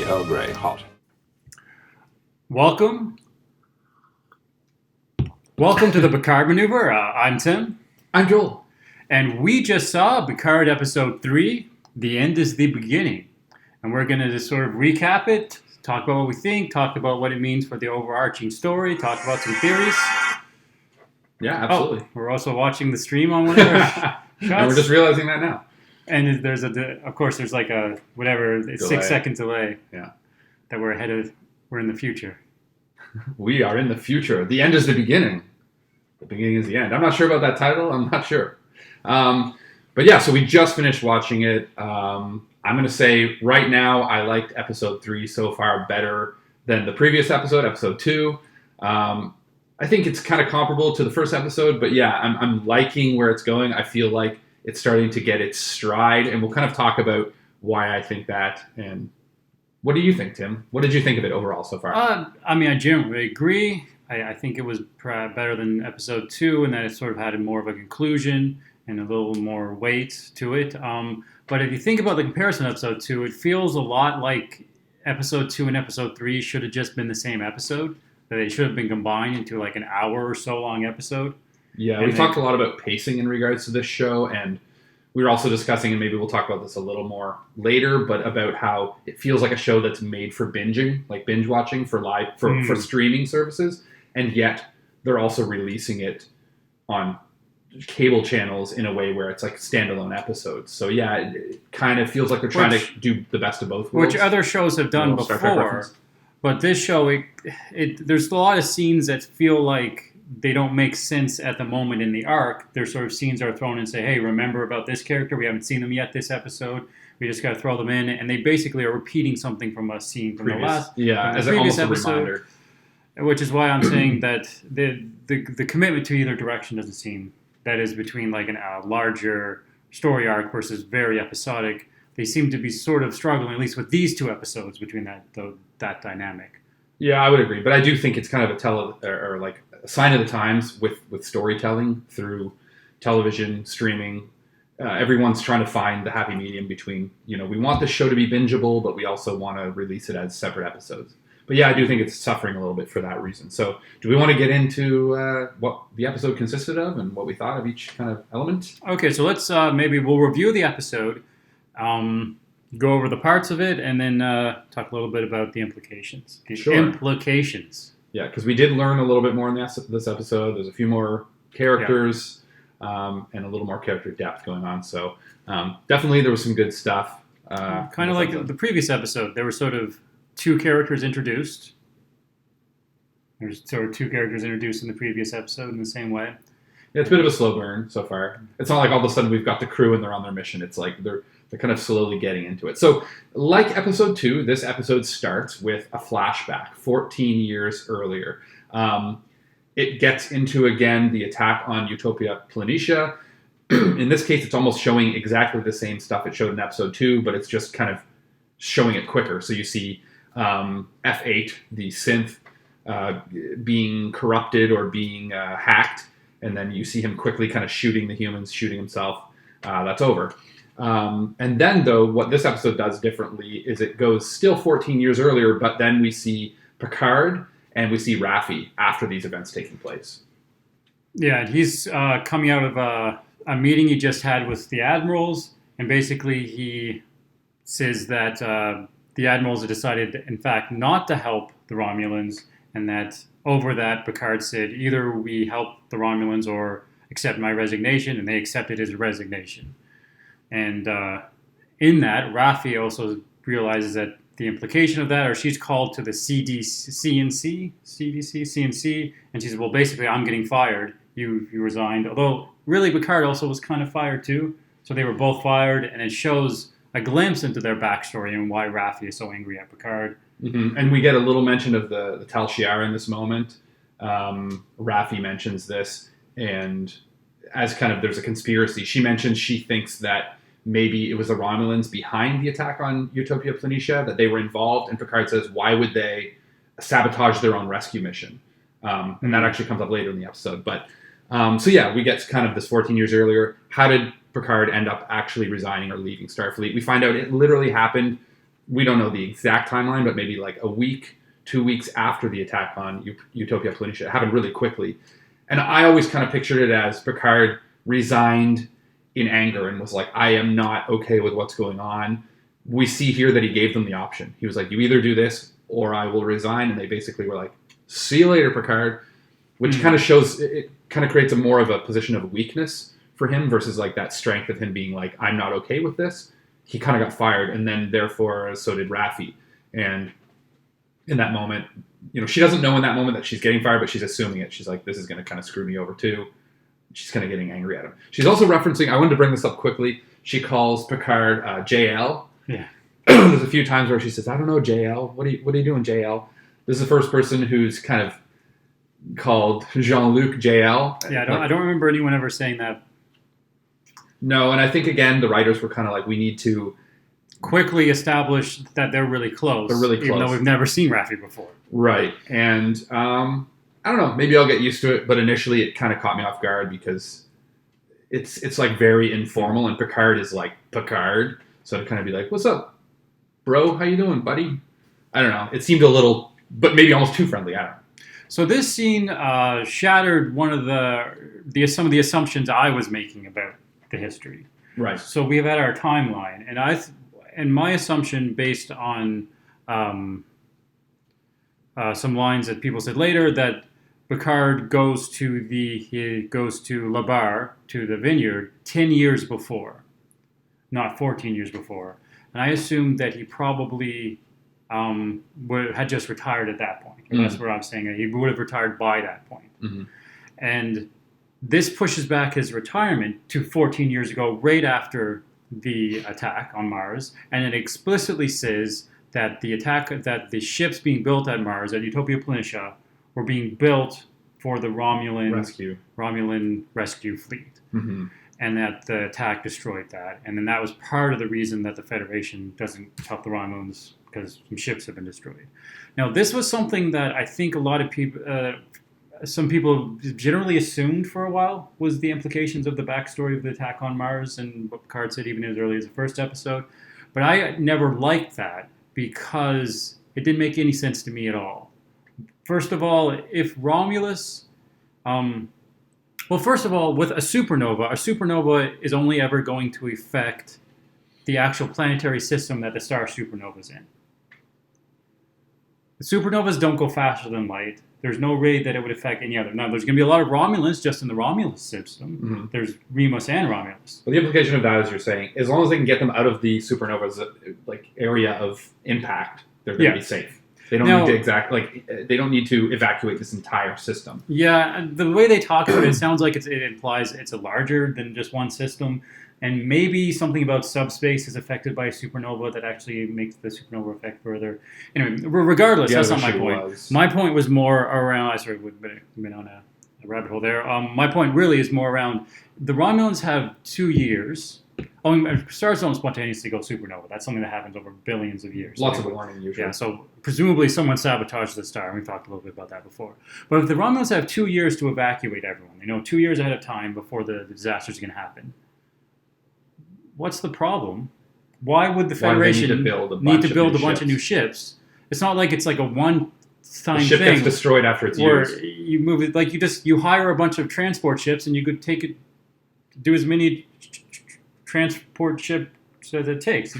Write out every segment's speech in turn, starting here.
Earl Grey hot. Welcome to the Picard Maneuver. I'm Tim. I'm Joel. And we just saw Picard Episode 3, The End is the Beginning. And we're going to just sort of recap it, talk about what we think, talk about what it means for the overarching story, talk about some theories. Yeah, absolutely. Oh, we're also watching the stream on one of our shots. And we're just realizing that now. And there's there's like a, whatever, Delay. 6-second delay. Yeah. That we're in the future. We are in the future. The end is the beginning. The beginning is the end. I'm not sure about that title. I'm not sure. But yeah, so we just finished watching it. I'm going to say right now I liked episode 3 so far better than the previous episode 2. I think it's kind of comparable to the first episode, but yeah, I'm liking where it's going. I feel like it's starting to get its stride, and we'll kind of talk about why I think that. And what do you think, Tim? What did you think of it overall so far? I generally agree. I think it was better than episode 2, and that it sort of had more of a conclusion and a little more weight to it. But if you think about the comparison of episode 2, it feels a lot like episode 2 and episode 3 should have just been the same episode. That they should have been combined into like an hour or so long episode. Yeah, we talked a lot about pacing in regards to this show, and we were also discussing, and maybe we'll talk about this a little more later, but about how it feels like a show that's made for binging, like binge watching for streaming services, and yet they're also releasing it on cable channels in a way where it's like standalone episodes. So yeah, it kind of feels like they're trying to do the best of both worlds. Which other shows have done before, but this show, there's a lot of scenes that feel like they don't make sense at the moment in the arc. There's sort of scenes that are thrown in and say, hey, remember about this character? We haven't seen them yet this episode. We just got to throw them in. And they basically are repeating something from a scene from the previous episode. Reminder. Which is why I'm saying that the commitment to either direction doesn't seem, that is between like a larger story arc versus very episodic. They seem to be sort of struggling, at least with these 2 episodes, between that dynamic. Yeah, I would agree. But I do think it's kind of a sign of the times with storytelling through television, streaming. Everyone's trying to find the happy medium between, we want the show to be bingeable, but we also want to release it as separate episodes. But yeah, I do think it's suffering a little bit for that reason. So do we want to get into what the episode consisted of and what we thought of each kind of element? Okay, so let's maybe we'll review the episode, go over the parts of it, and then talk a little bit about the implications. Implications. Yeah, because we did learn a little bit more in this episode. There's a few more characters and a little more character depth going on. So definitely there was some good stuff. Kind of like the previous episode. There were sort of 2 characters introduced. There's sort of 2 characters introduced in the previous episode in the same way. Yeah, it's a bit of a slow burn so far. It's not like all of a sudden we've got the crew and they're on their mission. It's like they're kind of slowly getting into it. So like episode 2, this episode starts with a flashback 14 years earlier. It gets into, again, the attack on Utopia Planitia. In this case, it's almost showing exactly the same stuff it showed in episode 2, but it's just kind of showing it quicker. So you see F8, the synth, being corrupted or being hacked, and then you see him quickly kind of shooting the humans, shooting himself. That's over. And then, though, what this episode does differently is it goes still 14 years earlier, but then we see Picard and we see Raffi after these events taking place. Yeah, he's coming out of a meeting he just had with the admirals, and basically he says that the admirals have decided, in fact, not to help the Romulans, and that over that, Picard said, either we help the Romulans or accept my resignation, and they accepted his resignation. And in that, Raffi also realizes that the implication of that, or she's called to the CNC, and she says, well, basically, I'm getting fired. You resigned. Although, really, Picard also was kind of fired, too. So they were both fired, and it shows a glimpse into their backstory and why Raffi is so angry at Picard. Mm-hmm. And we get a little mention of the Tal Shiar in this moment. Raffi mentions this, and as kind of there's a conspiracy, she mentions she thinks that maybe it was the Romulans behind the attack on Utopia Planitia, that they were involved, and Picard says, why would they sabotage their own rescue mission? And that actually comes up later in the episode. But so yeah, we get kind of this 14 years earlier. How did Picard end up actually resigning or leaving Starfleet? We find out it literally happened we don't know the exact timeline, but maybe like a week, 2 weeks after the attack on Utopia Planitia. It happened really quickly. And I always kind of pictured it as Picard resigned in anger and was like, I am not okay with what's going on. We see here that he gave them the option. He was like, you either do this or I will resign. And they basically were like, see you later, Picard. Which kind of shows, it kind of creates a more of a position of weakness for him versus like that strength of him being like, I'm not okay with this. He kind of got fired, and then therefore so did Raffi. And in that moment, she doesn't know in that moment that she's getting fired, but she's assuming it. She's like, this is going to kind of screw me over too. She's kind of getting angry at him. She's also referencing, I wanted to bring this up quickly, she calls Picard JL. Yeah. There's a few times where she says, I don't know, JL. What are you doing, JL? This is the first person who's kind of called Jean-Luc JL. Yeah, I don't remember anyone ever saying that. No, and I think, again, the writers were kind of like, we need to quickly establish that they're really close. They're really close. Even though we've never seen Raffi before. Right. And I don't know, maybe I'll get used to it, but initially it kind of caught me off guard because it's like very informal, and Picard is like Picard. So to kind of be like, what's up, bro? How you doing, buddy? I don't know. It seemed a little, but maybe almost too friendly. I don't know. So this scene shattered one of some of the assumptions I was making about the history. Right. So we've had our timeline, and my assumption based on some lines that people said later that Picard goes to La Barre, to the vineyard 10 years before, not 14 years before, and I assumed that he probably had just retired at that point. Mm-hmm. That's where I'm saying that he would have retired by that point. Mm-hmm. And this pushes back his retirement to 14 years ago, right after the attack on Mars, and it explicitly says that the ships being built at Mars, at Utopia Planitia, were being built for the Romulan rescue fleet. Mm-hmm. And that the attack destroyed that. And then that was part of the reason that the Federation doesn't help the Romulans, because some ships have been destroyed. Now, this was something that I think a lot of people, some people generally assumed for a while was the implications of the backstory of the attack on Mars and what Picard said even as early as the first episode. But I never liked that because it didn't make any sense to me at all. First of all, if Romulus... first of all, with a supernova is only ever going to affect the actual planetary system that the star supernova's in. The supernovas don't go faster than light. There's no way that it would affect any other. Now, there's going to be a lot of Romulans just in the Romulus system. Mm-hmm. There's Remus and Romulus. Well, the implication of that is you're saying, as long as they can get them out of the supernova's area of impact, they're going to be safe. They don't they don't need to evacuate this entire system. Yeah, and the way they talk about it sounds like it implies it's a larger than just one system, and maybe something about subspace is affected by a supernova that actually makes the supernova effect further. Anyway, regardless, that's not my point. My point was more around. We've been on a rabbit hole there. My point really is more around the Romulans have 2 years. Stars don't spontaneously go supernova. That's something that happens over billions of years. Lots of warning, usually. Yeah, so presumably someone sabotaged the star, and we've talked a little bit about that before. But if the Romulans have 2 years to evacuate everyone, 2 years ahead of time before the disasters are going to happen, what's the problem? Why would the Federation need to build a bunch of new ships? It's not like it's like a one-time thing. The ship gets destroyed after its where years. You move it, like you hire a bunch of transport ships, and you could do as many transport ships as it takes.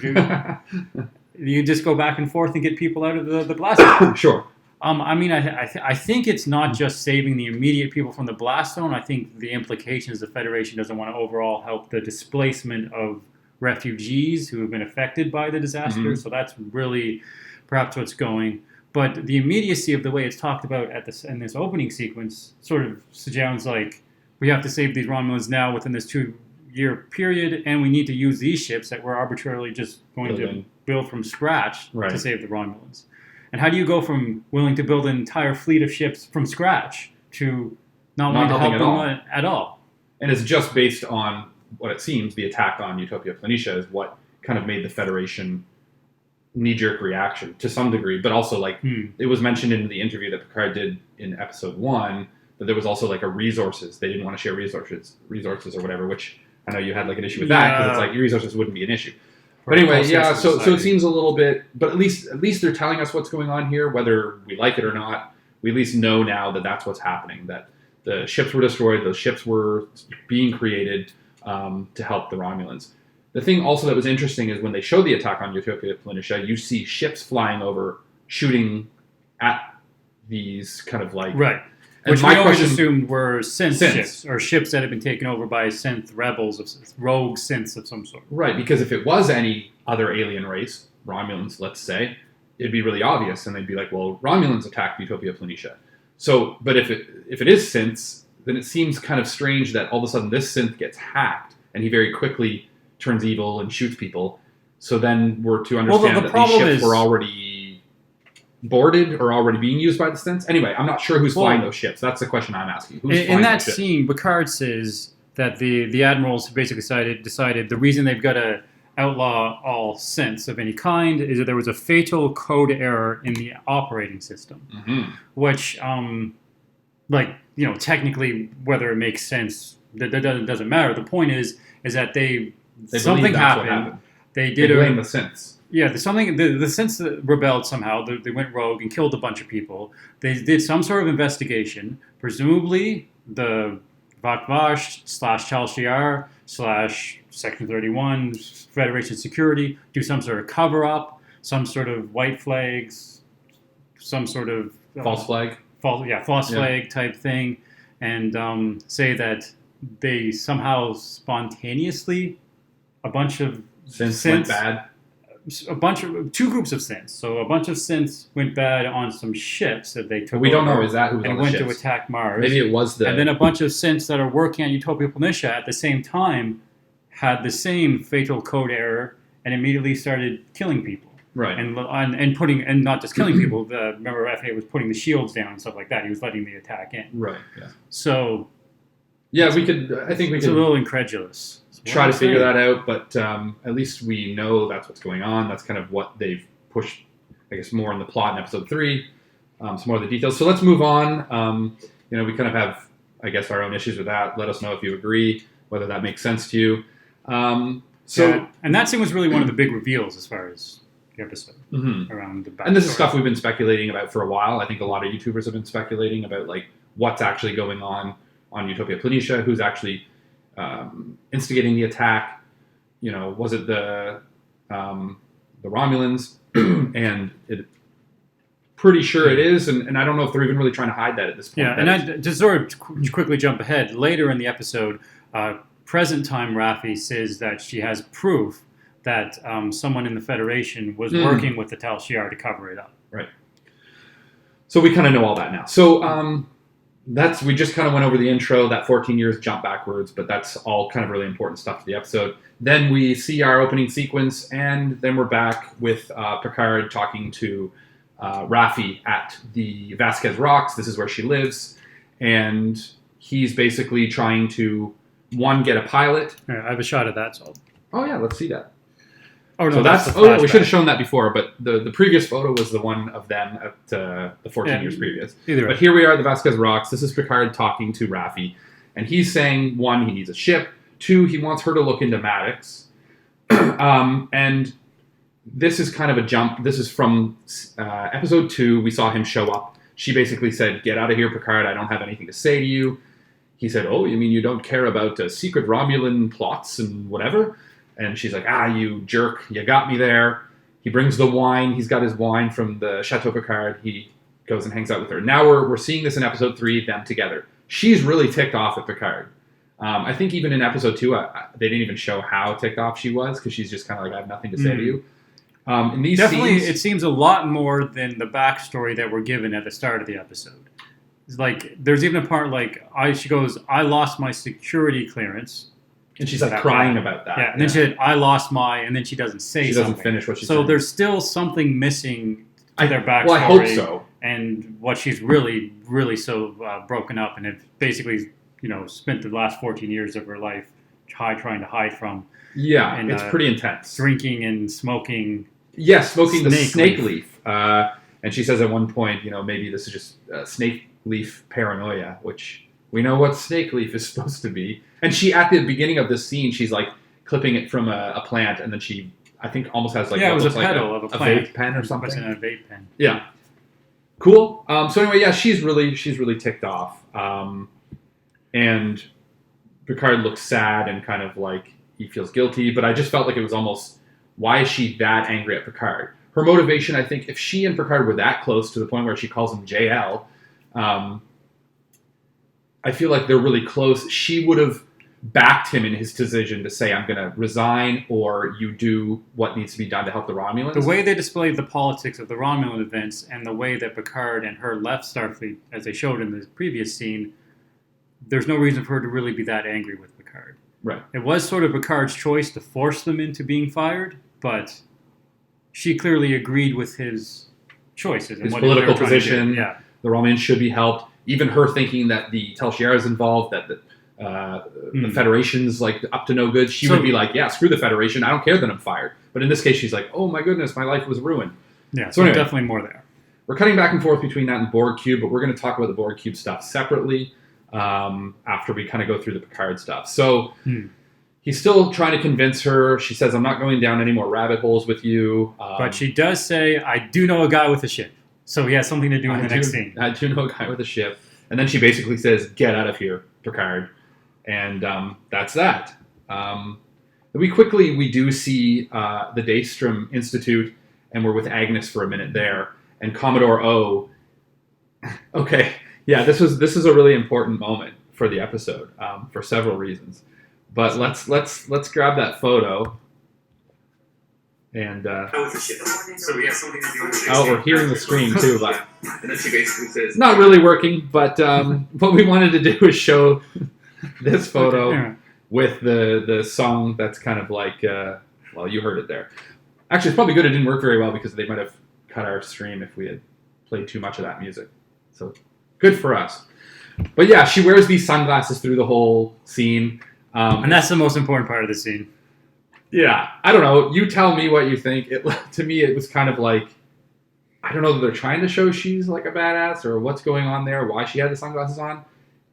You just go back and forth and get people out of the blast zone. Sure. I think it's not just saving the immediate people from the blast zone. I think the implication is the Federation doesn't want to overall help the displacement of refugees who have been affected by the disaster. Mm-hmm. So that's really perhaps what's going. But the immediacy of the way it's talked about in this opening sequence sort of sounds like we have to save these Romulans now within this 2-year period, and we need to use these ships that we're arbitrarily just going to build from scratch to save the Romulans. And how do you go from willing to build an entire fleet of ships from scratch to not wanting to help them at all? And it's just based on what it seems the attack on Utopia Planitia is what kind of made the Federation knee-jerk reaction to some degree, but also it was mentioned in the interview that Picard did in episode 1 that there was also a resources. They didn't want to share resources or whatever, which I know you had an issue with that because it's your resources wouldn't be an issue. But anyway, false yeah. sense of So it society. seems a little bit, but at least they're telling us what's going on here, whether we like it or not. We at least know now that that's what's happening. That the ships were destroyed. Those ships were being created to help the Romulans. The thing also that was interesting is when they show the attack on Utopia Planitia, you see ships flying over, shooting at these kind of like Right. And Which my we always question- assumed were synth Synths. ships, or ships that had been taken over by synth rebels, rogue synths of some sort. Right, because if it was any other alien race, Romulans, let's say, it'd be really obvious, and they'd be like, well, Romulans attacked Utopia Planitia. So, but if it is synths, then it seems kind of strange that all of a sudden this synth gets hacked, and he very quickly turns evil and shoots people. So then we're to understand the that these problem ships is- were already boarded or already being used by the synths. Anyway, I'm not sure who's flying those ships. That's the question I'm asking. Who's In flying that those ships? scene, Picard says that the admirals basically decided the reason they've got to outlaw all synths of any kind is that there was a fatal code error in the operating system, Mhm. which, technically, whether it makes sense, that doesn't matter. The point is that They something believe that's what happened. happened. They They did blame the synths. Yeah, there's something. The synths that rebelled somehow. They went rogue and killed a bunch of people. They did some sort of investigation. Presumably, the Vakvash / Tal Shiar / Section 31 Federation Security do some sort of cover up, some sort of white flags, some sort of False flag. false flag type thing, and say that they somehow spontaneously a bunch of Synths went bad. two groups of synths. So a bunch of synths went bad on some ships that they took. We don't over know. Is that who was and on the went ships? to attack Mars. Maybe it was the. And then a bunch of synths that are working on Utopia Planitia at the same time had the same fatal code error and immediately started killing people. right. And putting and not just killing people. Remember, FA was putting the shields down and stuff like that. He was letting the attack in. Right. Yeah. So Yeah, we could. I think we it's a could little incredulous. try to figure that out, but at least we know that's what's going on. That's kind of what they've pushed, I guess, more in the plot in episode 3. Some more of the details. So let's move on. We kind of have, I guess, our own issues with that. Let us know if you agree, whether that makes sense to you. And that scene was really one of the big reveals as far as the episode Mhm. around the backstory. And this is stuff we've been speculating about for a while. I think a lot of YouTubers have been speculating about like what's actually going on Utopia Planitia, who's actually instigating the attack. Was it the Romulans? And pretty sure it is, and I don't know if they're even really trying to hide that at this point. Yeah, and to sort of quickly jump ahead, later in the episode, present time Raffi says that she has proof that someone in the Federation was working with the Tal Shiar to cover it up. Right. So we kind of know all that now. So we just kind of went over the intro, that 14 years jump backwards, but that's all kind of really important stuff to the episode. Then we see our opening sequence, and then we're back with Picard talking to Raffi at the Vasquez Rocks. This is where she lives, and he's basically trying to, one, get a pilot. Yeah, I have a shot of that. So. Oh yeah, let's see that. Oh no, So that's that's the we flashback. should have shown that before, but the previous photo was the one of them at the 14 years previous. Either way. But here we are at the Vasquez Rocks. This is Picard talking to Raffi, and he's saying, one, he needs a ship. 2, he wants her to look into Maddox. And this is kind of a jump. This is from episode 2. We saw him show up. She basically said, "Get out of here, Picard. I don't have anything to say to you." He said, "Oh, you mean you don't care about secret Romulan plots and whatever?" And she's like, "You jerk. You got me there." He brings the wine. He's got his wine from the Chateau Picard. He goes and hangs out with her. Now we're seeing this in episode 3, them together. She's really ticked off at Picard. I think even in episode 2, they didn't even show how ticked off she was, because she's just kind of like, "I have nothing to say to you." In these Definitely, scenes, it seems a lot more than the backstory that we're given at the start of the episode. It's like there's even a part like she goes, "I lost my security clearance." and she's like crying about that. Yeah, and then she said, "I lost my," and then she doesn't say She something. doesn't finish what she So said. there's still something missing to their backstory. Well, I hope so. And what she's really, really so broken up and have basically, spent the last 14 years of her life trying to hide from Yeah, and, it's pretty intense. drinking and smoking. Yes, smoking the Snake snake leaf. leaf. And she says at one point, maybe this is just snake leaf paranoia, which we know what snake leaf is supposed to be. And she, at the beginning of this scene, she's like clipping it from a plant, and then she I think almost has like Yeah, it was a looks like petal of a plant. vape pen or Puts something. in a vape pen. Yeah. Cool. So anyway, yeah, she's really ticked off. And Picard looks sad and kind of like he feels guilty, but I just felt like it was almost, why is she that angry at Picard? Her motivation, I think, if she and Picard were that close to the point where she calls him JL, I feel like they're really close. She would have backed him in his decision to say, I'm going to resign, or you do what needs to be done to help the Romulans. The way they displayed the politics of the Romulan events and the way that Picard and her left Starfleet, as they showed in the previous scene, there's no reason for her to really be that angry with Picard. Right. It was sort of Picard's choice to force them into being fired, but she clearly agreed with his choices. His and what political they were trying to do. position. Yeah. The Romulans should be helped. Even her thinking that the Tel Shiar is involved, that the Federation's like up to no good, she would be like, yeah, screw the Federation. I don't care that I'm fired. But in this case, she's like, oh my goodness, my life was ruined. Yeah, so anyway, definitely more there. We're cutting back and forth between that and Borg Cube, but we're going to talk about the Borg Cube stuff separately after we kind of go through the Picard stuff. So he's still trying to convince her. She says, I'm not going down any more rabbit holes with you. But she does say, I do know a guy with a ship. So he has something to do in the next scene. I do know a guy with a ship. And then she basically says, get out of here, Picard. And that's that. We do see the Daystrom Institute, and we're with Agnes for a minute there. And Commodore O. Okay, yeah, this is a really important moment for the episode for several reasons. But let's grab that photo. And so we have something to do with we're hearing the scream too, but and then she basically says, not really working. But what we wanted to do is show this photo with the song that's kind of like, well, you heard it there. Actually, it's probably good it didn't work very well because they might have cut our stream if we had played too much of that music. So good for us. But yeah, she wears these sunglasses through the whole scene. And that's the most important part of the scene. Yeah, I don't know. You tell me what you think. To me, it was kind of like, I don't know that they're trying to show she's like a badass or what's going on there, why she had the sunglasses on.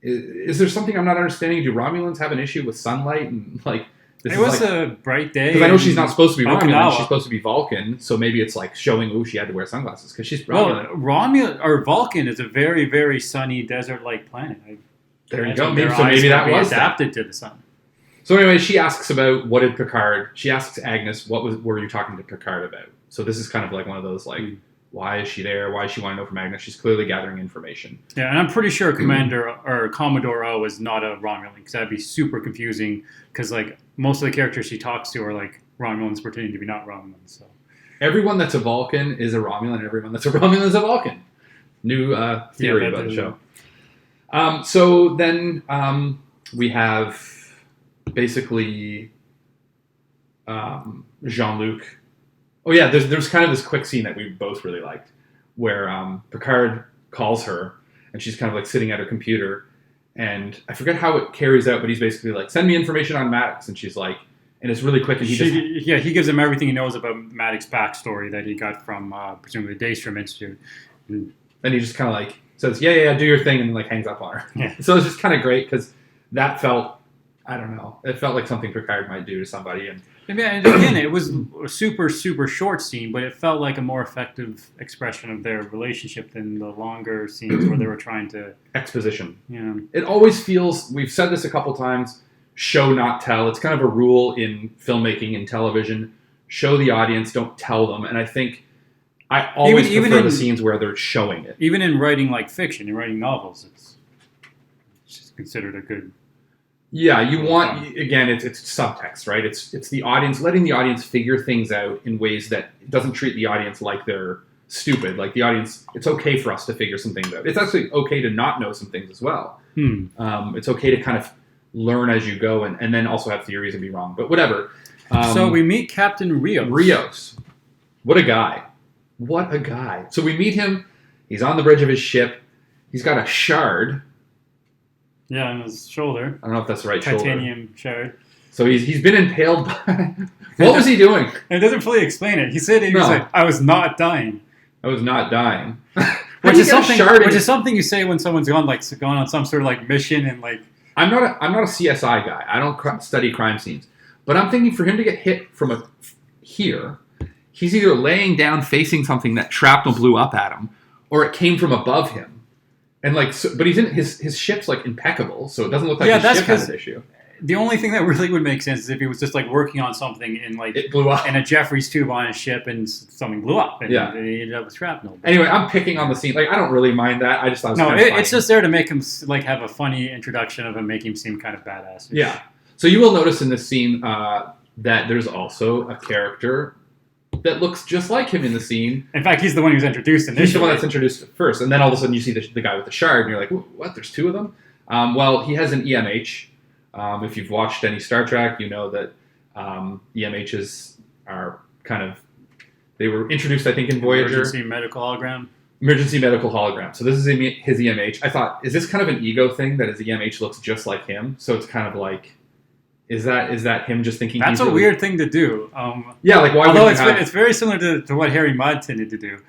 Is there something I'm not understanding? Do Romulans have an issue with sunlight? And like, it was like, a bright day. Because I know she's not supposed to be Okinawa. Romulan. She's supposed to be Vulcan. So maybe it's like showing, oh, she had to wear sunglasses because she's Romulan. Well, Vulcan is a very, very sunny desert-like planet. There you go. So maybe that was adapted to the sun. So anyway, she asks about she asks Agnes, were you talking to Picard about? So this is kind of like one of those like, why is she there? Why does she want to know from Agnes? She's clearly gathering information. Yeah, and I'm pretty sure Commander or Commodore O is not a Romulan because that'd be super confusing because like most of the characters she talks to are like Romulans pretending to be not Romulans. So everyone that's a Vulcan is a Romulan, and everyone that's a Romulan is a Vulcan. New theory about the show. So then we have basically Jean-Luc. Oh yeah, there's kind of this quick scene that we both really liked where Picard calls her and she's kind of like sitting at her computer, and I forget how it carries out, but he's basically like, send me information on Maddox, and she's like, and it's really quick, and he gives him everything he knows about Maddox's backstory that he got from presumably the Daystrom Institute. And he just kind of like says, yeah, do your thing, and then like hangs up on her. Yeah. So it's just kind of great because that felt, I don't know, it felt like something Picard might do to somebody. And again, it was a super, super short scene, but it felt like a more effective expression of their relationship than the longer scenes where they were trying to... Exposition. Yeah. It always feels, we've said this a couple times, show, not tell. It's kind of a rule in filmmaking and television. Show the audience, don't tell them. And I think I always prefer the scenes where they're showing it. Even in writing like fiction, in writing novels, it's just considered a good... Yeah, you want, again, it's subtext, right? It's the audience, letting the audience figure things out in ways that doesn't treat the audience like they're stupid. Like the audience, it's okay for us to figure some things out. It's actually okay to not know some things as well. It's okay to kind of learn as you go and then also have theories and be wrong, but whatever. So we meet Captain Rios. Rios. What a guy. What a guy. So we meet him. He's on the bridge of his ship. He's got a shard. Yeah, on his shoulder. I don't know if that's the right Titanium shard. So he's been impaled by... What was he doing? It doesn't fully explain it. He said he was like, I was not dying. I was not dying. which is something you say when someone's gone on some sort of like mission and like... I'm not a CSI guy. I don't study crime scenes. But I'm thinking for him to get hit from here, he's either laying down facing something that shrapnel blew up at him, or it came from above him. And like, so, but he's in his ship's like impeccable, so it doesn't look like his ship has an issue. The only thing that really would make sense is if he was just like working on something in like it blew up in a Jeffries tube on his ship and something blew up and he ended up with shrapnel. Anyway, I'm picking on the scene. Like, I don't really mind that. I just thought it was kind of funny. It's just there to make him like have a funny introduction of him, make him seem kind of badass. Yeah. So you will notice in this scene that there's also a character that looks just like him in the scene. In fact, he's the one who's introduced initially. He's the one that's introduced first, and then all of a sudden you see the guy with the shard, and you're like, what? There's two of them? Well, he has an EMH. If you've watched any Star Trek, you know that EMHs are kind of... They were introduced, I think, in Voyager. Emergency medical hologram. Emergency medical hologram. So this is his EMH. I thought, is this kind of an ego thing that his EMH looks just like him? So it's kind of like... Is that him just thinking that's he's a weird thing to do? Yeah, like why? Although it's very similar to what Harry Mudd tended to do,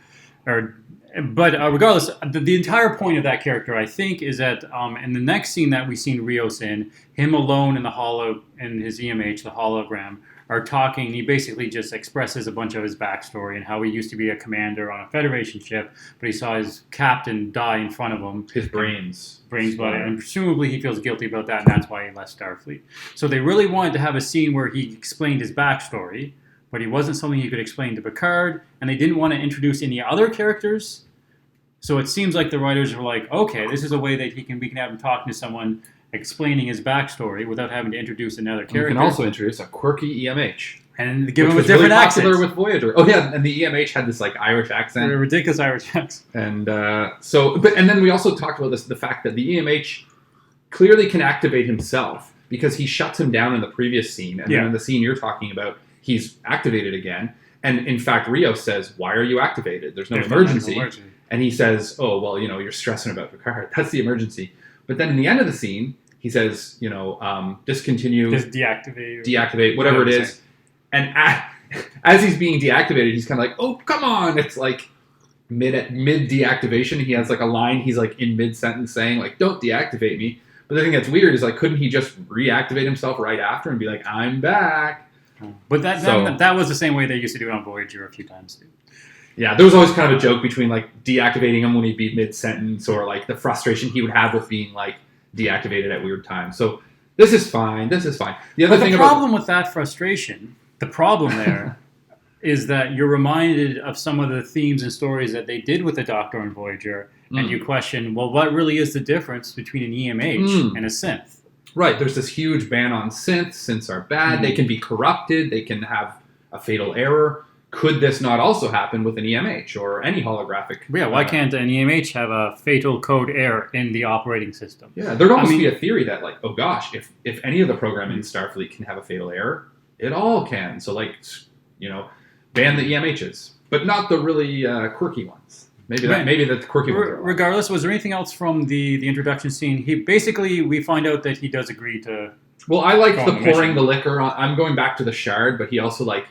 but regardless, the entire point of that character, I think, is that in the next scene that we've seen Rios in, him alone in his EMH, the hologram, are talking. He basically just expresses a bunch of his backstory and how he used to be a commander on a Federation ship, but he saw his captain die in front of him. His brains body, and presumably he feels guilty about that, and that's why he left Starfleet. So they really wanted to have a scene where he explained his backstory, but he wasn't something he could explain to Picard, and they didn't want to introduce any other characters. So it seems like the writers were like, okay, this is a way that we can have him talking to someone, explaining his backstory without having to introduce another character. You can also introduce a quirky EMH. And give him a different accent. Popular with Voyager. Oh yeah, and the EMH had this like Irish accent. A ridiculous Irish accent. And and then we also talked about the fact that the EMH clearly can activate himself because he shuts him down in the previous scene, and then in the scene you're talking about, he's activated again. And in fact, Rios says, "Why are you activated? There's no emergency." And he says, "Oh well, you're stressing about Picard. That's the emergency." But then in the end of the scene, he says, discontinue, just deactivate, whatever it is. And as he's being deactivated, he's kind of like, "Oh, come on!" It's like mid deactivation. He has like a line. He's like in mid sentence saying like, "Don't deactivate me." But the thing that's weird is like, couldn't he just reactivate himself right after and be like, "I'm back"? But that was the same way they used to do it on Voyager a few times too. Yeah, there was always kind of a joke between like deactivating him when he'd be mid sentence, or like the frustration he would have with being like deactivated at weird times. So this is fine. The problem with that frustration. The problem there is that you're reminded of some of the themes and stories that they did with the Doctor and Voyager, and you question, well, what really is the difference between an EMH and a synth? Right, there's this huge ban on synths. Synths are bad. They can be corrupted. They can have a fatal error. Could this not also happen with an EMH or any holographic? Yeah, why can't an EMH have a fatal code error in the operating system? Yeah, there'd almost be a theory that like, oh gosh, if any of the programming in Starfleet can have a fatal error, it all can. So, like, ban the EMHs, but not the really quirky ones. Maybe the quirky ones are regardless, was there anything else from the introduction scene? We find out that he does agree to... Well, I like the pouring the liquor on... I'm going back to the shard, but he also, like,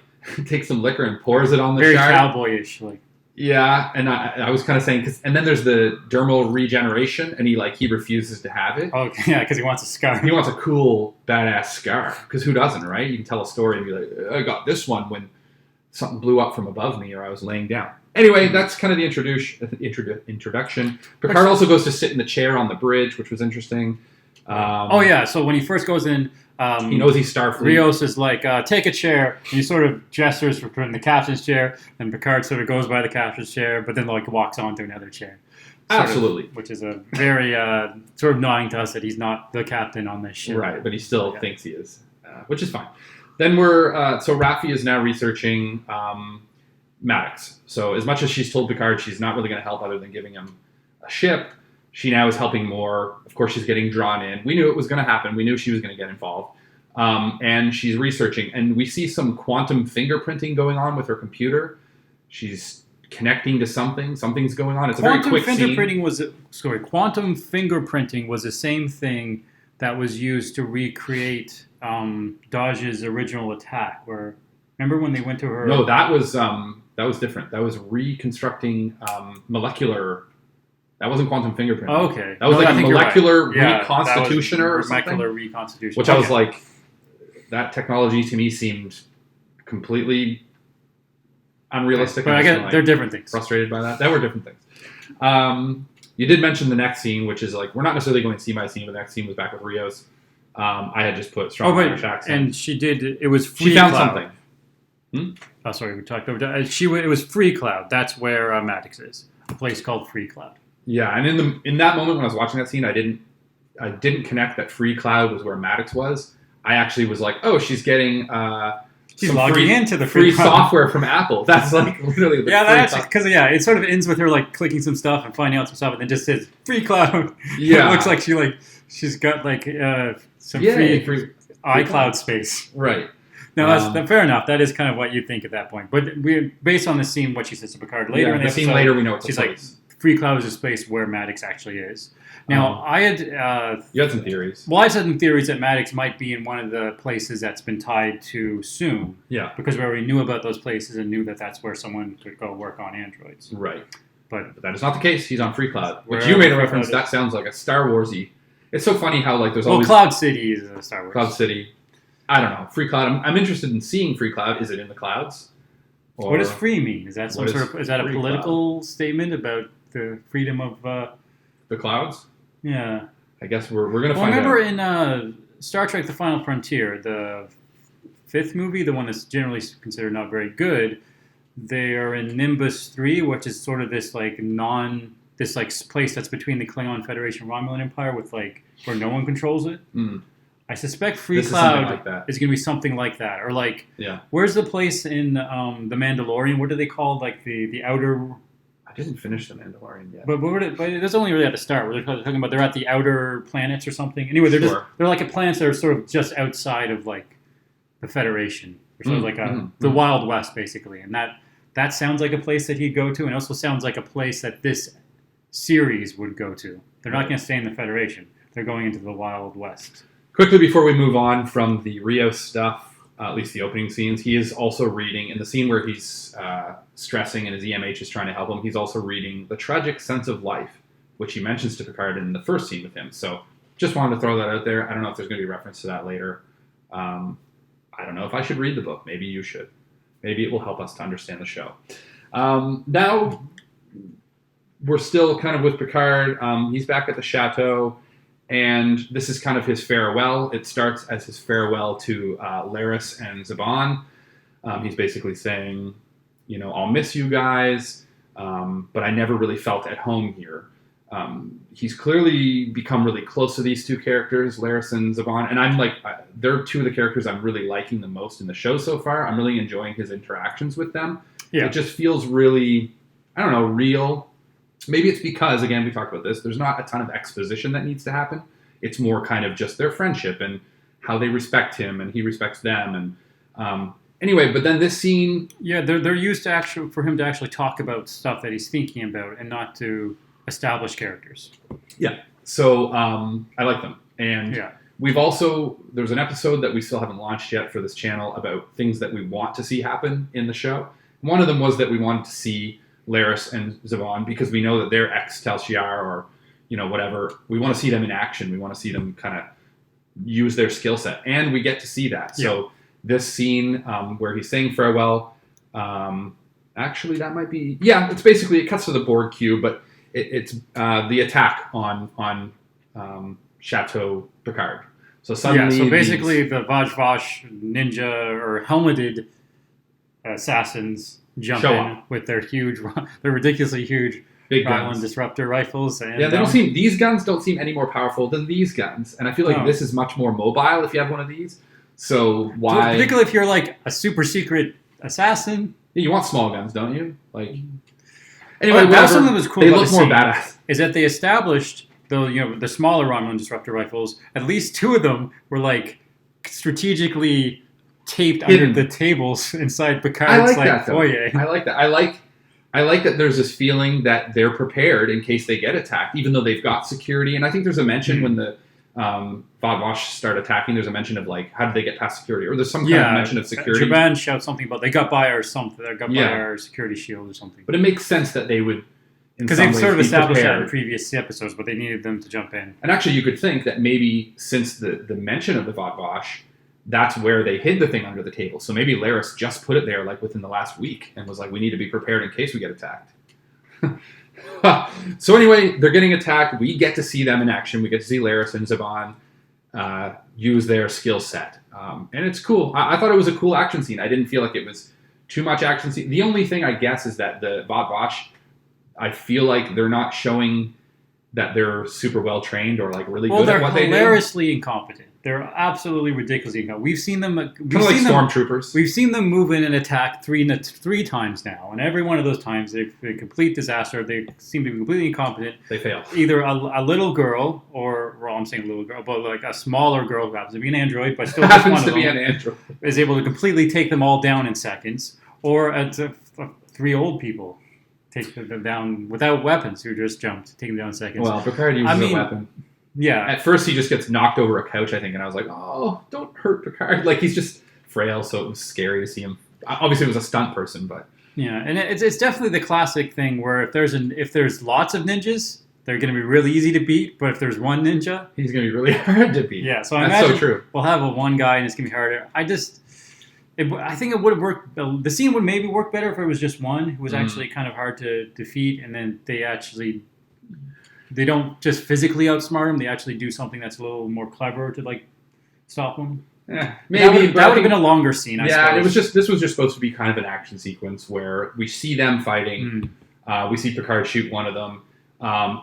takes some liquor and pours it on the shard. Very cowboyish, like... Yeah, and I was kind of saying... and then there's the dermal regeneration, and he refuses to have it. Oh, yeah, because he wants a scar. He wants a cool, badass scar. Because who doesn't, right? You can tell a story and be like, I got this one when something blew up from above me or I was laying down. Anyway, that's kind of the introduction. Picard also goes to sit in the chair on the bridge, which was interesting. So when he first goes in... he knows he's Starfleet. Rios is like, take a chair. And he sort of gestures for putting the captain's chair, and Picard sort of goes by the captain's chair, but then like walks on to another chair. Absolutely. Which is a very sort of nodding to us that he's not the captain on this ship. Right, but he still thinks he is, which is fine. Then so Raffi is now researching Maddox. So as much as she's told Picard she's not really going to help other than giving him a ship, she now is helping more. Of course, she's getting drawn in. We knew it was going to happen. We knew she was going to get involved. And she's researching. And we see some quantum fingerprinting going on with her computer. She's connecting to something. Something's going on. It's a very quick scene. Quantum fingerprinting was the same thing that was used to recreate Daj's original attack. Remember when they went to her... No, that was different. That was reconstructing molecular... That wasn't quantum fingerprinting. Oh, okay. That was a molecular reconstitution or something. Molecular reconstitution. Which I was like, that technology to me seemed completely unrealistic. But I just guess they're different things. frustrated by that. That were different things. You did mention the next scene, which is like we're not necessarily going scene by scene, but the next scene was back with Rios. I had just put strong Irish accent. And she did. It was Free She found Cloud. something. Oh, sorry, we talked over. It was Free Cloud. That's where Maddox is. A place called Free Cloud. Yeah, and in that moment when I was watching that scene, I didn't connect that Free Cloud was where Maddox was. I actually was like, oh, she's getting She's logging into the free Cloud software from Apple. That's like literally the because it sort of ends with her like clicking some stuff and finding out some stuff, and then just says Free Cloud. Yeah, It looks like she's got like some free iCloud space. Right. No, that's fair enough. That is kind of what you think at that point. But based on the scene, what she says to Picard later in the episode, scene later, we know it's she's a place. like, Free Cloud is a space where Maddox actually is. Now, I had... you had some theories. Well, I had some theories that Maddox might be in one of the places that's been tied to Zoom. Yeah. Because we already knew about those places and knew that that's where someone could go work on androids. Right. But that is not the case. He's on Free Cloud. Which you made a reference. That sounds like a Star Wars-y. It's so funny how like there's always... Cloud City is a Star Wars. Cloud City. I don't know. Free Cloud. I'm interested in seeing Free Cloud. Is it in the clouds? Or what does free mean? Is that is that a political statement about the freedom of the clouds? Yeah. I guess we're gonna find out. Remember in Star Trek: The Final Frontier, the 5th movie, the one that's generally considered not very good, they are in Nimbus 3, which is sort of this like place that's between the Klingon Federation and Romulan Empire with like where no one controls it. Mm. I suspect Free Cloud is going to be something like that. Or like, where's the place in The Mandalorian? What do they call like the outer... I didn't finish The Mandalorian yet. But that's only really at the start. Where they're talking about they're at the outer planets or something. Anyway, they're like a planets that are sort of just outside of like the Federation. They're sort of like the Wild West, basically. And that sounds like a place that he'd go to, and also sounds like a place that this series would go to. They're not going to stay in the Federation. They're going into the Wild West. Quickly before we move on from the Rio stuff, at least the opening scenes, he is also reading, in the scene where he's stressing and his EMH is trying to help him, he's also reading The Tragic Sense of Life, which he mentions to Picard in the first scene with him. So just wanted to throw that out there. I don't know if there's going to be reference to that later. I don't know if I should read the book. Maybe you should. Maybe it will help us to understand the show. Now, we're still kind of with Picard. He's back at the chateau. And this is kind of his farewell. It starts as his farewell to Laris and Zhaban. He's basically saying, I'll miss you guys, but I never really felt at home here. He's clearly become really close to these two characters, Laris and Zhaban. And I'm like, they're two of the characters I'm really liking the most in the show so far. I'm really enjoying his interactions with them. Yeah. It just feels really, real. Maybe it's because, again, we talked about this, there's not a ton of exposition that needs to happen. It's more kind of just their friendship and how they respect him and he respects them. And anyway, but then this scene... Yeah, they're used to for him to actually talk about stuff that he's thinking about and not to establish characters. Yeah, so I like them. And we've also... There's an episode that we still haven't launched yet for this channel about things that we want to see happen in the show. One of them was that we wanted to see Laris and Zhaban, because we know that they're ex-Tal Shiar or, whatever. We want to see them in action. We want to see them kind of use their skill set. And we get to see that. Yeah. So this scene where he's saying farewell, actually that might be... Yeah, it's basically, it cuts to the board cue, but it's the attack on Chateau Picard. So suddenly... Yeah, so basically the Vaj ninja or helmeted assassins jump in with their ridiculously huge big Romulan disruptor rifles. And, these guns don't seem any more powerful than these guns. And I feel like this is much more mobile if you have one of these. So why... Particularly if you're like a super secret assassin. Yeah, you want small guns, don't you? Like... Anyway, that's something that was cool. They look more badass. Is that they established the smaller Romulan disruptor rifles, at least 2 of them were like strategically taped hidden under the tables inside Picard's foyer. I like that. I like that there's this feeling that they're prepared in case they get attacked, even though they've got security. And I think there's a mention when the Vadwash start attacking, there's a mention of like, how did they get past security? Or there's some kind of mention of security. Jaban shouts something about they got by our something. They got by our security shield or something. But it makes sense that they would, because they've sort of established that in previous episodes, but they needed them to jump in. And actually, you could think that maybe since the mention of the Vadwash, that's where they hid the thing under the table. So maybe Laris just put it there like within the last week and was like, we need to be prepared in case we get attacked. So anyway, they're getting attacked. We get to see them in action. We get to see Laris and Zhaban use their skill set. And it's cool. I thought it was a cool action scene. I didn't feel like it was too much action scene. The only thing, I guess, is that the Vat Vash, I feel like they're not showing that they're super well trained or like really good at what they do. Well, they're hilariously incompetent. They're absolutely ridiculously incompetent. We've seen them. Kind of like stormtroopers. We've seen them move in and attack three times now, and every one of those times they're a complete disaster. They seem to be completely incompetent. They fail. Either a little girl, or well, I'm saying a little girl, but like a smaller girl who happens to be an android, but still just one of them, is able to completely take them all down in seconds, or three old people take them down without weapons who just jumped, take them down in seconds. Well, Picard uses a weapon. Yeah. At first, he just gets knocked over a couch, I think, and I was like, "Oh, don't hurt Picard!" Like he's just frail, so it was scary to see him. Obviously, it was a stunt person, but yeah, and it's definitely the classic thing where if there's lots of ninjas, they're going to be really easy to beat. But if there's one ninja, he's going to be really hard to beat. Yeah, so I That's imagine so true. We'll have one guy, and it's going to be harder. I think it would have worked. The scene would maybe work better if it was just one who was actually kind of hard to defeat, and then they don't just physically outsmart him. They actually do something that's a little more clever to like stop him. Yeah, maybe that would have been a longer scene. I suppose. This was just supposed to be kind of an action sequence where we see them fighting. We see Picard shoot one of them.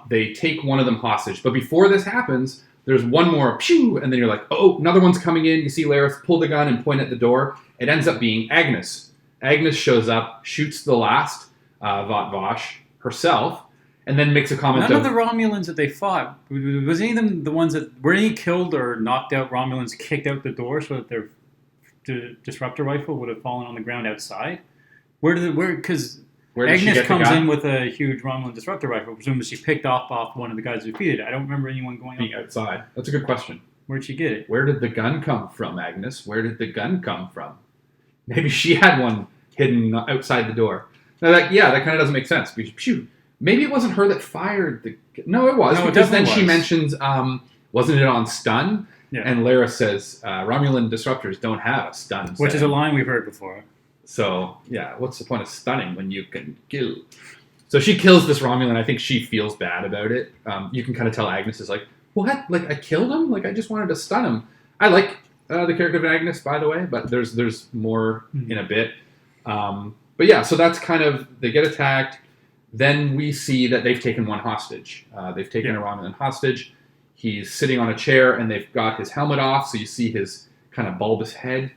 They take one of them hostage, but before this happens, there's one more pew, and then you're like, oh, another one's coming in. You see Laris pull the gun and point at the door. It ends up being Agnes. Agnes shows up, shoots the last Vat Vash herself. And then makes a comment. None of the Romulans that they fought, was any of them the ones that were any killed or knocked out Romulans kicked out the door so that their disruptor rifle would have fallen on the ground outside? Because Agnes comes in with a huge Romulan disruptor rifle. Presumably she picked off one of the guys who defeated it. I don't remember anyone going outside. That's a good question. Where'd she get it? Where did the gun come from, Agnes? Where did the gun come from? Maybe she had one hidden outside the door. Now that kind of doesn't make sense. Because, maybe it wasn't her that fired the... No, it was. No, because then she mentions, wasn't it on stun? Yeah. And Laris says, Romulan disruptors don't have a stun. Which is a line we've heard before. So, yeah, what's the point of stunning when you can kill? So she kills this Romulan. I think she feels bad about it. You can kind of tell Agnes is like, what? Like, I killed him? Like, I just wanted to stun him. I like the character of Agnes, by the way, but there's more in a bit. But yeah, so that's kind of... They get attacked. Then we see that they've taken one hostage. They've taken a Romulan hostage. He's sitting on a chair, and they've got his helmet off, so you see his kind of bulbous head.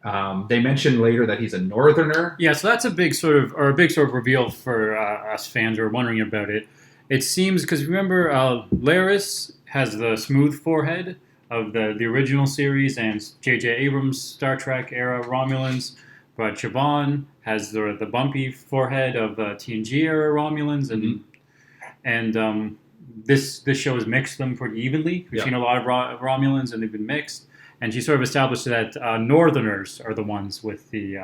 They mention later that he's a Northerner. Yeah, so that's a big sort of reveal for us fans who are wondering about it. It seems, because remember, Laris has the smooth forehead of the original series and J.J. Abrams' Star Trek era Romulans. But Zhaban has the bumpy forehead of TNG era Romulans, and this show has mixed them pretty evenly. We've seen a lot of Romulans, and they've been mixed. And she sort of established that Northerners are the ones with the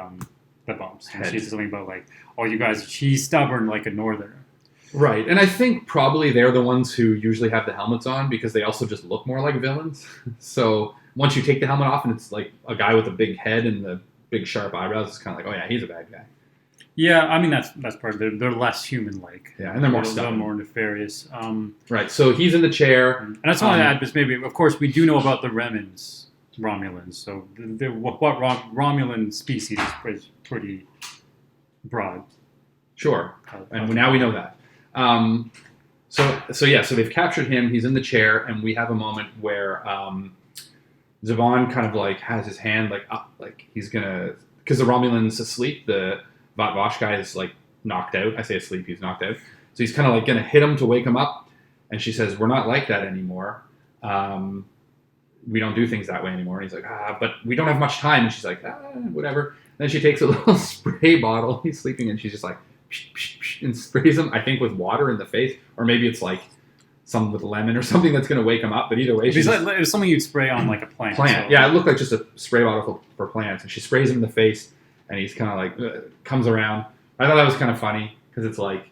bumps. And she said something about like, oh, you guys, she's stubborn like a Northerner. Right, and I think probably they're the ones who usually have the helmets on because they also just look more like villains. So once you take the helmet off and it's like a guy with a big head and the big sharp eyebrows, it's kind of like, oh yeah, he's a bad guy. Yeah, I mean that's part of it. They're less human-like. Yeah, and they're more stubborn, more nefarious. Right, so he's in the chair, and that's what I add. Because maybe, of course, we do know about the Remans Romulans. So what Romulan species is pretty broad. Sure, and now we know that. So they've captured him. He's in the chair, and we have a moment where Zhaban kind of like has his hand like up, like he's gonna, because the Romulan's asleep. The Vat Vash guy is like knocked out. I say asleep, he's knocked out. So he's kind of like gonna hit him to wake him up. And she says, "We're not like that anymore. We don't do things that way anymore." And he's like, but we don't have much time. And she's like, whatever. Then she takes a little spray bottle. He's sleeping, and she's just like, psh, psh, psh, and sprays him, I think, with water in the face. Or maybe it's like some with lemon or something that's going to wake him up. But either way, it was something you'd spray on like a plant. So. Yeah, it looked like just a spray bottle for plants. And she sprays him in the face, and he's kind of like, comes around. I thought that was kind of funny, because it's like,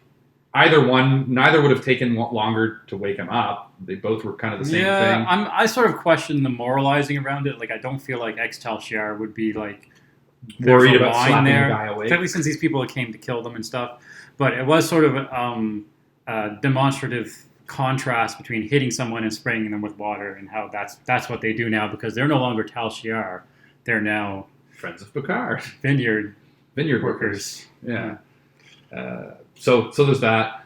neither would have taken longer to wake him up, They both were kind of the same Yeah, thing. I sort of question the moralizing around it. Like, I don't feel like ex-Tal Shiar would be like Worried there's a about line slapping there, the guy away. especially since these people came to kill them and stuff. But it was sort of a demonstrative contrast between hitting someone and spraying them with water, and how that's what they do now, because they're no longer Tal Shiar. They're now Friends of Picard. vineyard Workers. Yeah. So there's that.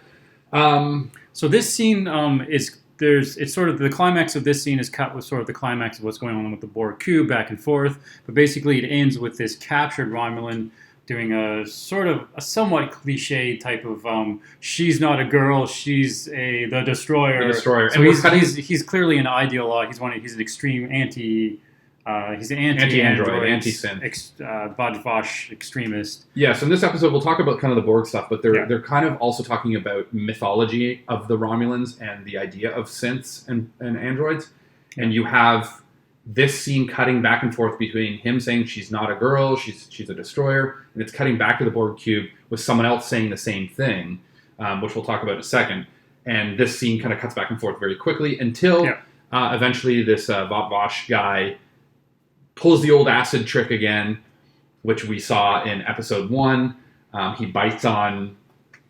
So this scene it's sort of the climax of this scene is cut with sort of the climax of what's going on with the Borg cube back and forth, but basically it ends with this captured Romulan doing a sort of a somewhat cliche type of she's not a girl, she's the destroyer. The destroyer. So And he's clearly an ideologue. He's an extreme anti-android, anti-synth. Bajvash extremist. Yeah, so in this episode we'll talk about kind of the Borg stuff, but they're kind of also talking about mythology of the Romulans and the idea of synths and androids. Yeah. And you have this scene cutting back and forth between him saying she's not a girl, she's a destroyer, and it's cutting back to the Borg cube with someone else saying the same thing, which we'll talk about in a second. And this scene kind of cuts back and forth very quickly until eventually this Bajvash guy pulls the old acid trick again, which we saw in episode 1. He bites on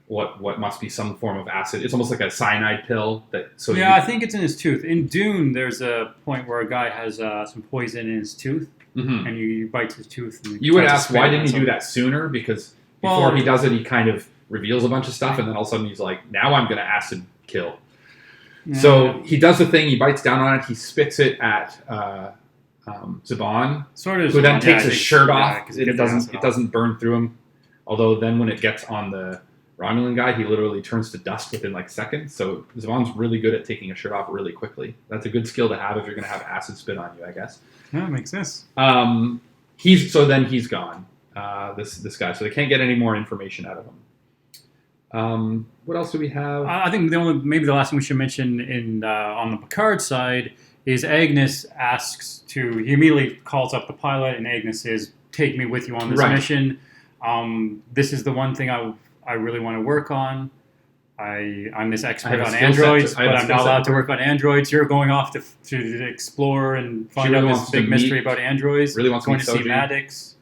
what must be some form of acid. It's almost like a cyanide pill. I think it's in his tooth. In Dune, there's a point where a guy has some poison in his tooth, and he bites his tooth. And you would ask, why didn't he do that sooner? Because before he does it, he kind of reveals a bunch of stuff, and then all of a sudden he's like, now I'm going to acid kill. Yeah. So he does the thing, he bites down on it, he spits it at Zhaban, who then takes his shirt off. It doesn't burn through him. Although then when it gets on the Romulan guy, he literally turns to dust within like seconds. So Zhaban's really good at taking a shirt off really quickly. That's a good skill to have if you're going to have acid spit on you, I guess. Yeah, that makes sense. He's gone. This guy, so they can't get any more information out of him. What else do we have? I think maybe the last thing we should mention on the Picard side is Agnes he immediately calls up the pilot, and Agnes says, "Take me with you on this mission. This is the one thing I really want to work on. I'm this expert on androids, but I'm not allowed to work on androids. You're going off to explore and find out this big mystery about androids. Really wants going to see Maddox."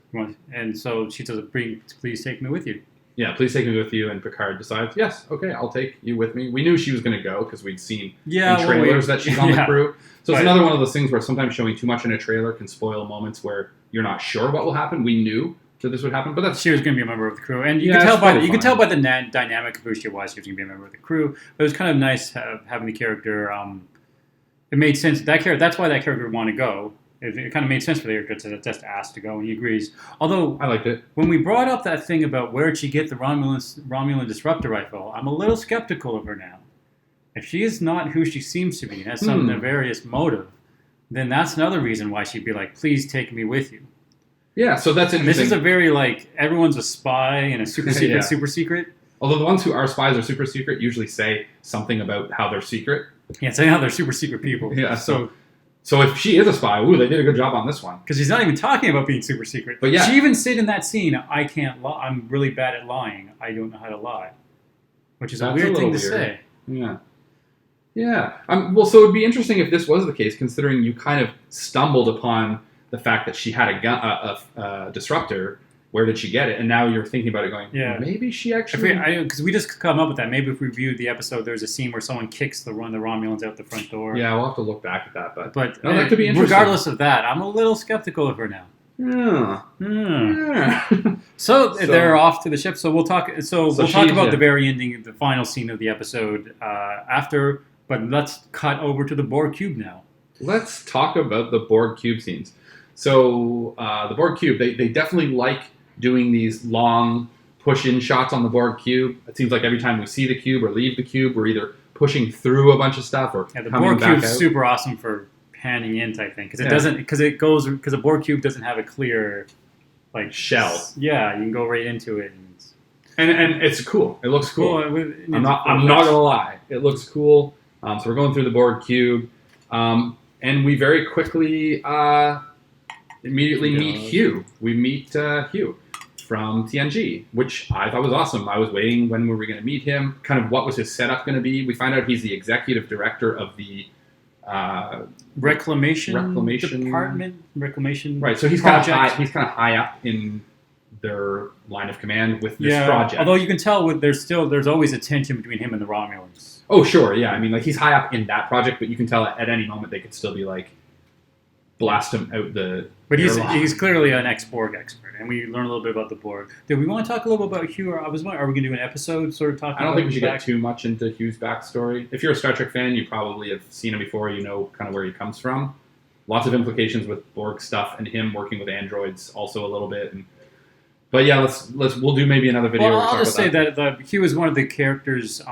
And so she says, "Please take me with you." Yeah, please take me with you. And Picard decides, yes, okay, I'll take you with me. We knew she was going to go because we'd seen in trailers that she's on the crew. So it's another one of those things where sometimes showing too much in a trailer can spoil moments where you're not sure what will happen. We knew that this would happen, but she was going to be a member of the crew, and you could tell by the dynamic of who she was. She was going to be a member of the crew. But it was kind of nice having the character. It made sense. That's why that character would want to go. It kind of made sense for the character to just ask to go, and he agrees. Although I liked it when we brought up that thing about where'd she get the Romulan disruptor rifle, I'm a little skeptical of her now. If she is not who she seems to be and has some nefarious motive, then that's another reason why she'd be like, "Please take me with you." Yeah, so that's interesting. And this is a very everyone's a spy and a super secret, super secret. Although the ones who are spies or super secret usually say something about how they're secret. Yeah, saying how they're super secret people. Yeah, So if she is a spy, they did a good job on this one. Because she's not even talking about being super secret. But yeah. She even said in that scene, "I can't lie. I'm really bad at lying. I don't know how to lie." Which is a weird thing to say. Yeah. Yeah. So it would be interesting if this was the case, considering you kind of stumbled upon the fact that she had a disruptor. Where did she get it? And now you're thinking about it going, maybe she actually... Because we just come up with that. Maybe if we reviewed the episode, there's a scene where someone kicks the Romulans out the front door. Yeah, we'll have to look back at that. But that could be interesting. Regardless of that, I'm a little skeptical of her now. Yeah. So they're off to the ship. So we'll talk. So we'll talk about the very ending, the final scene of the episode after. But let's cut over to the Borg cube now. Let's talk about the Borg cube scenes. So the Borg cube, they definitely like doing these long push-in shots on the Borg cube. It seems like every time we see the cube or leave the cube, we're either pushing through a bunch of stuff or the coming Borg back cube's out. Super awesome for panning in type thing because a Borg cube doesn't have a clear shell. Yeah, you can go right into it, and it's cool. It looks cool. I'm not gonna lie, it looks cool. So we're going through the Borg cube, and we very quickly immediately meet Hugh. We meet Hugh. from TNG, which I thought was awesome. I was waiting, when were we going to meet him? Kind of what was his setup going to be? We find out he's the executive director of the Reclamation department. Reclamation. Right. So he's kind of high. He's kind of high up in their line of command with this project. Although you can tell there's always a tension between him and the Romulans. Oh sure, yeah. I mean, like he's high up in that project, but you can tell at any moment they could still be like blast him out the. But he's clearly an ex-Borg expert, and we learn a little bit about the Borg. Did we want to talk a little bit about Hugh? Are we going to do an episode sort of talking? I don't think we should get too much into Hugh's backstory. If you're a Star Trek fan, you probably have seen him before. You know kind of where he comes from. Lots of implications with Borg stuff, and him working with androids also a little bit. But yeah, we'll do maybe another video. Well, I'll just say that Hugh is one of the characters.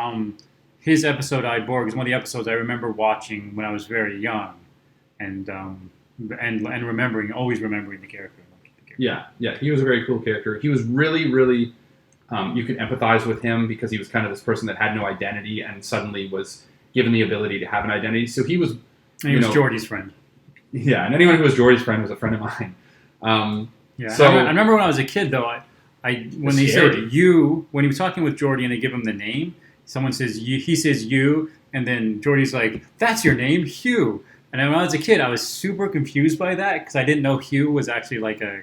His episode "I, Borg" is one of the episodes I remember watching when I was very young, and always remembering the character. Yeah, he was a very cool character. He was really, really, you could empathize with him because he was kind of this person that had no identity and suddenly was given the ability to have an identity. So he was, and he was Geordi's friend. Yeah, and anyone who was Geordi's friend was a friend of mine. So I remember when I was a kid, though, when they said you, when he was talking with Geordi and they give him the name, someone says you, he says you, and then Geordi's like, "That's your name, Hugh." And when I was a kid, I was super confused by that because I didn't know Hugh was actually like a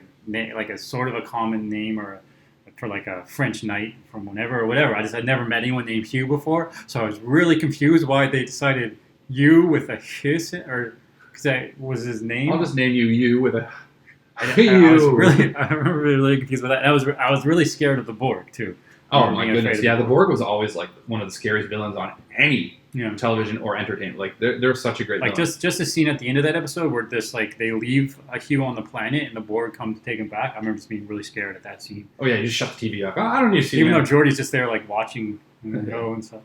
sort of a common name for like a French knight from whenever or whatever. I'd never met anyone named Hugh before, so I was really confused why they decided you with a hiss or because that was his name. I'll just name you with a. I remember really confused by that. And I was really scared of the Borg too. Oh my goodness! Yeah, the Borg was always like one of the scariest villains on any television or entertainment. Like they're such a great villain. Just a scene at the end of that episode where they leave a Hugh on the planet and the Borg come to take him back. I remember just being really scared at that scene. Oh yeah, you just shut the TV off. I don't need to see even though Geordi's just there like watching go and stuff.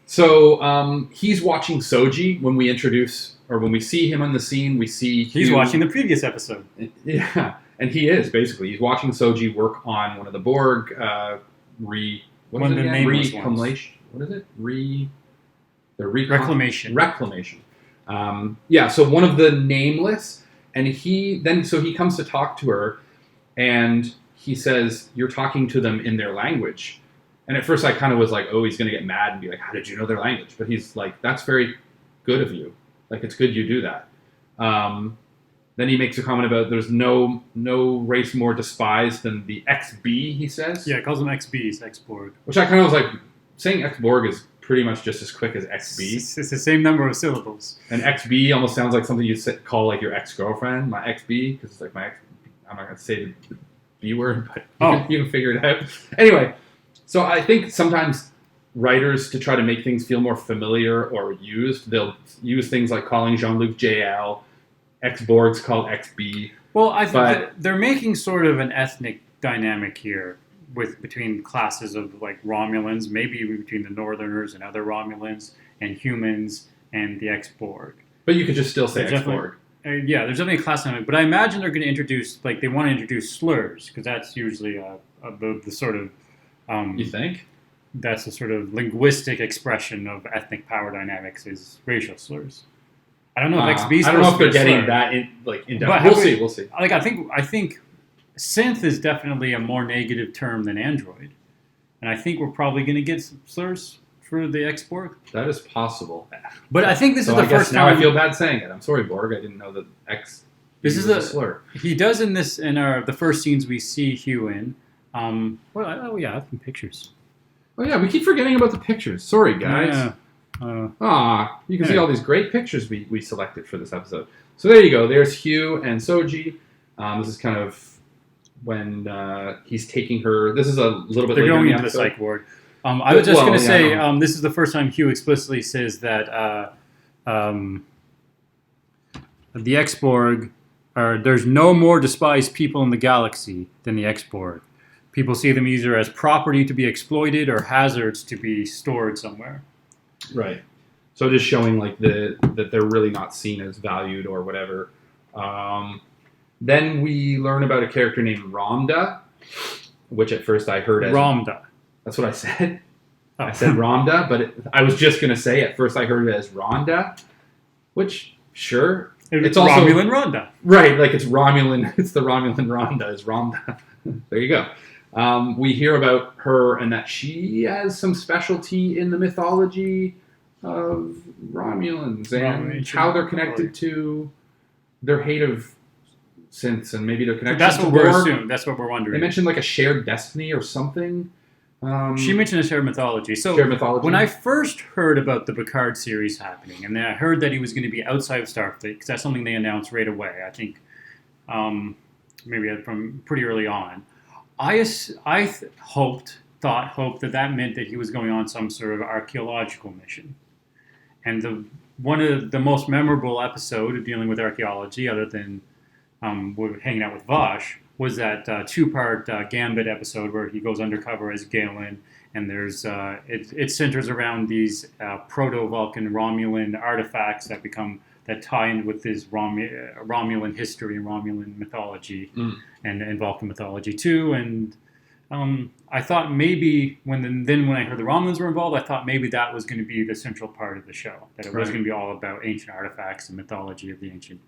So he's watching Soji when we introduce or when we see him on the scene. We see he's watching the previous episode. Yeah, and he is basically he's watching Soji work on one of the Borg reclamation. What is it? Reclamation. Reclamation. So one of the nameless, and he comes to talk to her, and he says, "You're talking to them in their language." And at first I kind of was like, "Oh, he's going to get mad and be like, how did you know their language?" But he's like, "That's very good of you. Like, it's good you do that." Then he makes a comment about there's no race more despised than the XB, he says. Yeah, he calls them XBs, X-Borg. Which I kind of was like, saying X-Borg is pretty much just as quick as XB. It's the same number of syllables. And XB almost sounds like something you'd call like your ex-girlfriend, my XB, because it's like my ex. I'm not going to say the B word, but you can figure it out. Anyway, so I think sometimes writers, to try to make things feel more familiar or used, they'll use things like calling Jean-Luc JL, X-Borg's called XB. Well, I think they're making sort of an ethnic dynamic here between classes of like Romulans, maybe between the Northerners and other Romulans, and humans and the X-Borg. But you could just still say X-Borg. Yeah, there's definitely a class dynamic. But I imagine they're going to introduce, they want to introduce slurs, because that's usually the sort of... you think? That's the sort of linguistic expression of ethnic power dynamics is racial slurs. I don't know if XB. I don't know if they're getting that in depth. We'll see. Like I think synth is definitely a more negative term than android, and I think we're probably going to get some slurs for the X-Borg. That is possible. But I think this is the first time. Now I feel bad saying it. I'm sorry, Borg. I didn't know that X. This is a slur. He does in the first scenes we see Hugh in. I have some pictures. Oh yeah, we keep forgetting about the pictures. Sorry, guys. Yeah. You can see all these great pictures we selected for this episode. So there you go. There's Hugh and Soji. This is kind of when he's taking her. This is a little bit. They're later going in into the psych ward. I was just going to say this is the first time Hugh explicitly says that the X-Borg there's no more despised people in the galaxy than the X-Borg. People see them either as property to be exploited or hazards to be stored somewhere. Right. So just showing that they're really not seen as valued or whatever. Then we learn about a character named Ramda, which at first I heard as... Ramda. That's what I said. Oh. I said Ramda, but I was just going to say at first I heard it as Rhonda, which, sure. It's also Romulan Rhonda. Right, like it's Romulan. It's the Romulan Rhonda. Is Rhonda. There you go. We hear about her and that she has some specialty in the mythology of Romulans and how they're connected to their hate of synths and maybe their connection That's to what we're Borg. assuming. That's what we're wondering. They mentioned like a shared destiny or something. She mentioned a shared mythology. So shared mythology. when I first heard about the Picard series happening, and then I heard that he was going to be outside of Starfleet, because that's something they announced right away, I think maybe from pretty early on, I hoped that meant that he was going on some sort of archaeological mission. And one of the most memorable episode of dealing with archaeology, other than we're hanging out with Vosh, was that two-part Gambit episode where he goes undercover as Galen, and there's it centers around these proto-Vulcan Romulan artifacts that tie in with this Romulan history and Romulan mythology and Vulcan mythology too. And I thought maybe when I heard the Romulans were involved, I thought maybe that was going to be the central part of the show, that it was going to be all about ancient artifacts and mythology of the ancient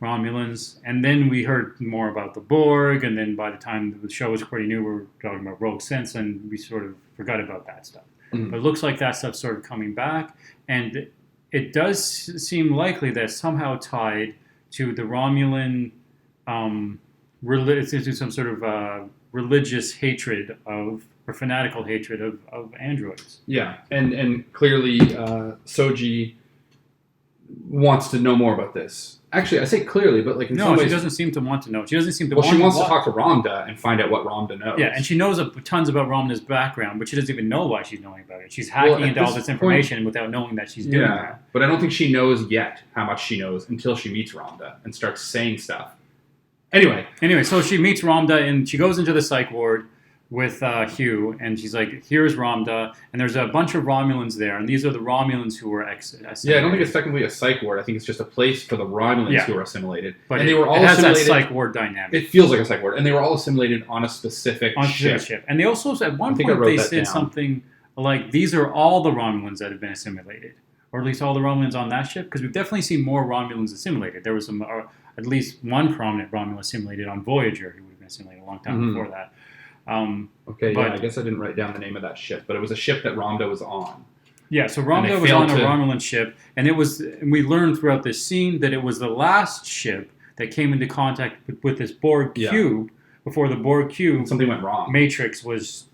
Romulans. And then we heard more about the Borg, and then by the time the show was pretty new, we were talking about rogue synths, and we sort of forgot about that stuff. But it looks like that stuff's sort of coming back, and it does seem likely that somehow tied to the Romulan, to some sort of religious hatred or fanatical hatred of androids. Yeah, and clearly Soji wants to know more about this. Actually, I say clearly, but like in some ways, she doesn't seem to want to know. She doesn't seem to. Well, she wants to talk to Rhonda and find out what Rhonda knows. Yeah, and she knows tons about Rhonda's background, but she doesn't even know why she's knowing about it. She's hacking into all this information without knowing that she's doing that. But I don't think she knows yet how much she knows until she meets Rhonda and starts saying stuff. Anyway, so she meets Rhonda and she goes into the psych ward with Hugh, and she's like, "Here's Rhonda," and there's a bunch of Romulans there, and these are the Romulans who were assimilated. Yeah, I don't think it's technically a psych ward. I think it's just a place for the Romulans who were assimilated. But and they were all it has assimilated. That psych ward dynamic. It feels like a psych ward, and they were all assimilated on a specific ship. And they also, at one point, they said something like, "These are all the Romulans that have been assimilated," or at least all the Romulans on that ship, because we've definitely seen more Romulans assimilated. There was some, at least one prominent Romulan assimilated on Voyager, who would have been assimilated a long time before that. I guess I didn't write down the name of that ship, but it was a ship that Rhonda was on. Yeah, so Rhonda was on a Romulan ship, and we learned throughout this scene that it was the last ship that came into contact with this Borg cube before the Borg cube. Something went wrong. Matrix was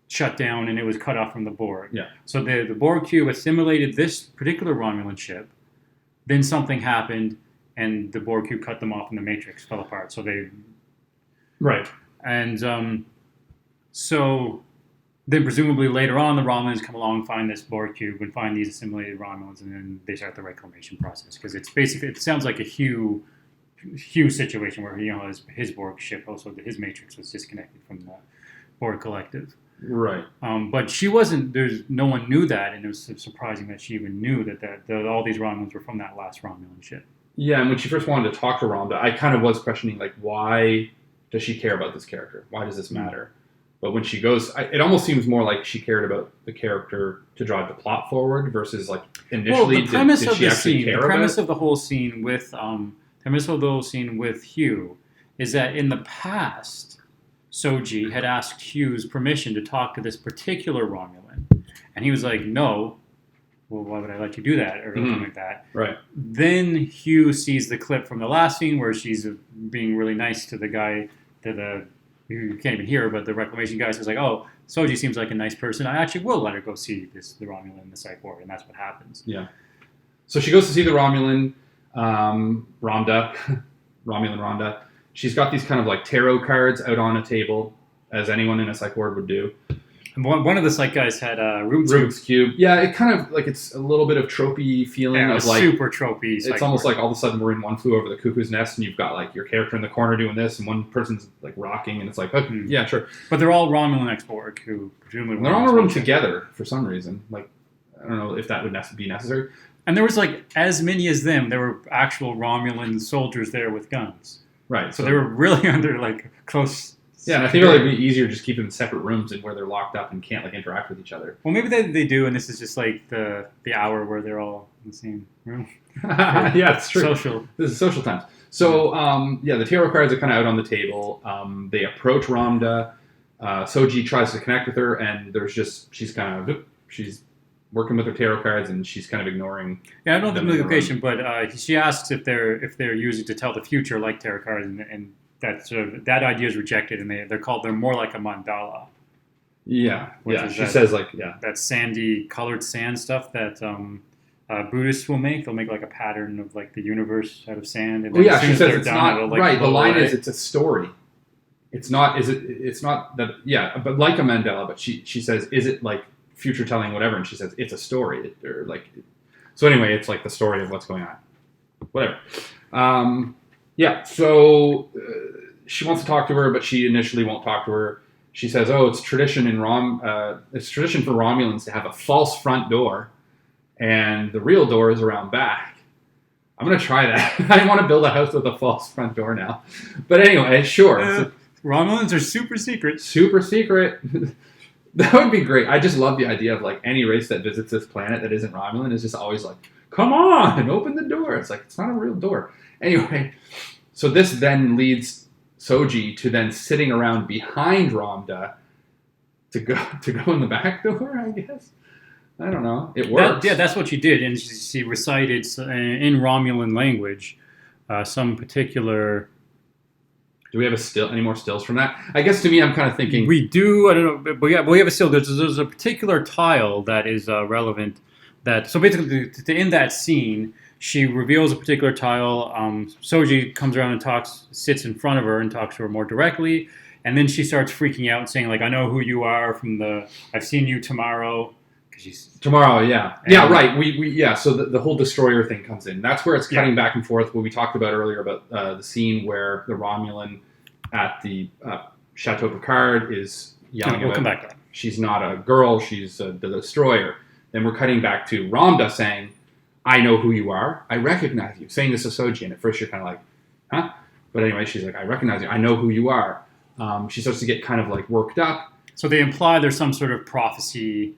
shut down, and it was cut off from the Borg. Yeah. So the Borg cube assimilated this particular Romulan ship. Then something happened, and the Borg cube cut them off, and the Matrix fell apart. So they. Right. And so then presumably later on, the Romulans come along and find this Borg cube and find these assimilated Romulans, and then they start the reclamation process. Because it sounds like a Hugh situation where his Borg ship, also his Matrix was disconnected from the Borg collective. Right. But she wasn't. No one knew that, and it was surprising that she even knew that all these Romulans were from that last Romulan ship. Yeah, and when she first wanted to talk to Rhonda, I kind of was questioning, like, why does she care about this character? Why does this matter? But when she goes, it almost seems more like she cared about the character to drive the plot forward versus like initially. Well, the premise did of she the actually scene, care the premise about? of the whole scene with Hugh is that in the past, Soji had asked Hugh's permission to talk to this particular Romulan, and he was like, "No. Well, why would I let you do that?" or something like that. Right. Then Hugh sees the clip from the last scene where she's being really nice to the guy, you can't even hear, but the reclamation guy says like, "Oh, Soji seems like a nice person. I actually will let her go see the Romulan in the psych ward," and that's what happens. Yeah. So she goes to see the Romulan, Rhonda, Romulan Rhonda. She's got these kind of like tarot cards out on a table, as anyone in a psych ward would do. And one of the psych guys had Rubik's Cube. Yeah, it kind of like it's a little bit of tropey feeling of like super tropey. It's almost like all of a sudden we're in One Flew Over the Cuckoo's Nest, and you've got like your character in the corner doing this, and one person's like rocking, and it's like, okay, yeah, sure. But they're all Romulan ex-Borg who presumably they're all in a room together for some reason. Like I don't know if that would be necessary. And there was like as many as them. There were actual Romulan soldiers there with guns. Right. So they were really under like close Yeah, and I think it would be easier just keep them in separate rooms and where they're locked up and can't like interact with each other. Well, maybe they do, and this is just like the hour where they're all in the same room. Yeah, it's true. Social. This is social times. So, the tarot cards are kind of out on the table. They approach Ramda. Soji tries to connect with her, and she's working with her tarot cards, and she's kind of ignoring. Yeah, I don't know the location, but she asks if they're using to tell the future like tarot cards, and that idea is rejected, and they're more like a mandala. Yeah, she says that sandy colored sand stuff that Buddhists will make. They'll make like a pattern of like the universe out of sand. And she says it's not right. The line is it's a story. It's not. It's not that. Yeah, but like a mandala. But she says, is it like future telling, whatever? And she says it's a story. So anyway, it's like the story of what's going on. Whatever. So she wants to talk to her, but she initially won't talk to her. She says, "Oh, it's tradition it's tradition for Romulans to have a false front door, and the real door is around back." I'm gonna try that. I want to build a house with a false front door now. But anyway, sure. Romulans are super secret. Super secret. That would be great. I just love the idea of like any race that visits this planet that isn't Romulan is just always like, "Come on, open the door." It's like it's not a real door. Anyway, so this then leads Soji to then sitting around behind Ramda to go in the back door, I guess. I don't know. It works. That's what she did, and she recited in Romulan language some particular. Do we have any more stills from that? I guess to me, I'm kind of thinking we do. I don't know, but yeah, we have a still. There's a particular tile that is relevant. So basically, in that scene, she reveals a particular tile. Soji comes around and sits in front of her and talks to her more directly. And then she starts freaking out and saying, like, "I know who you are I've seen you tomorrow." Tomorrow, yeah. Yeah, right. So the whole destroyer thing comes in. That's where it's cutting back and forth. What we talked about earlier about the scene where the Romulan at the Chateau Picard is yelling we'll come back to that. She's not a girl, she's the destroyer. Then we're cutting back to Ramda saying, "I know who you are. I recognize you." Saying this to Soji, and at first you're kind of like, huh? But anyway, she's like, "I recognize you. I know who you are." She starts to get kind of like worked up. So they imply there's some sort of prophecy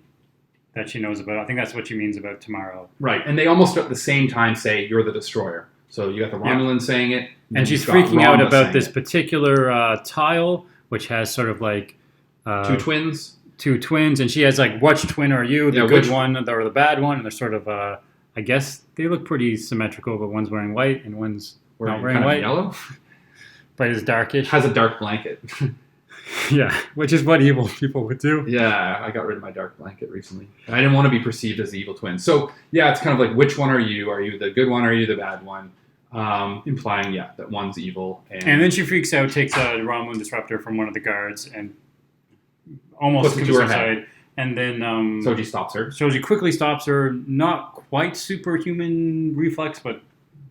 that she knows about. I think that's what she means about tomorrow. Right, and they almost at the same time say, "You're the destroyer." So you got the Romulan saying it. And she's freaking out about this particular tile, which has sort of like... two twins, and she has like, which twin are you? The good one or the bad one? And they're sort of, I guess they look pretty symmetrical, but one's wearing white and one's not wearing white. Yellow? But it's darkish. Has a dark blanket. Yeah, which is what evil people would do. Yeah, I got rid of my dark blanket recently. I didn't want to be perceived as the evil twin. So, yeah, it's kind of like, which one are you? Are you the good one or are you the bad one? Implying, that one's evil. And then she freaks out, takes a Romulan disruptor from one of the guards, and almost puts it to her head. And then Soji stops her. Soji quickly stops her. Not quite superhuman reflex, but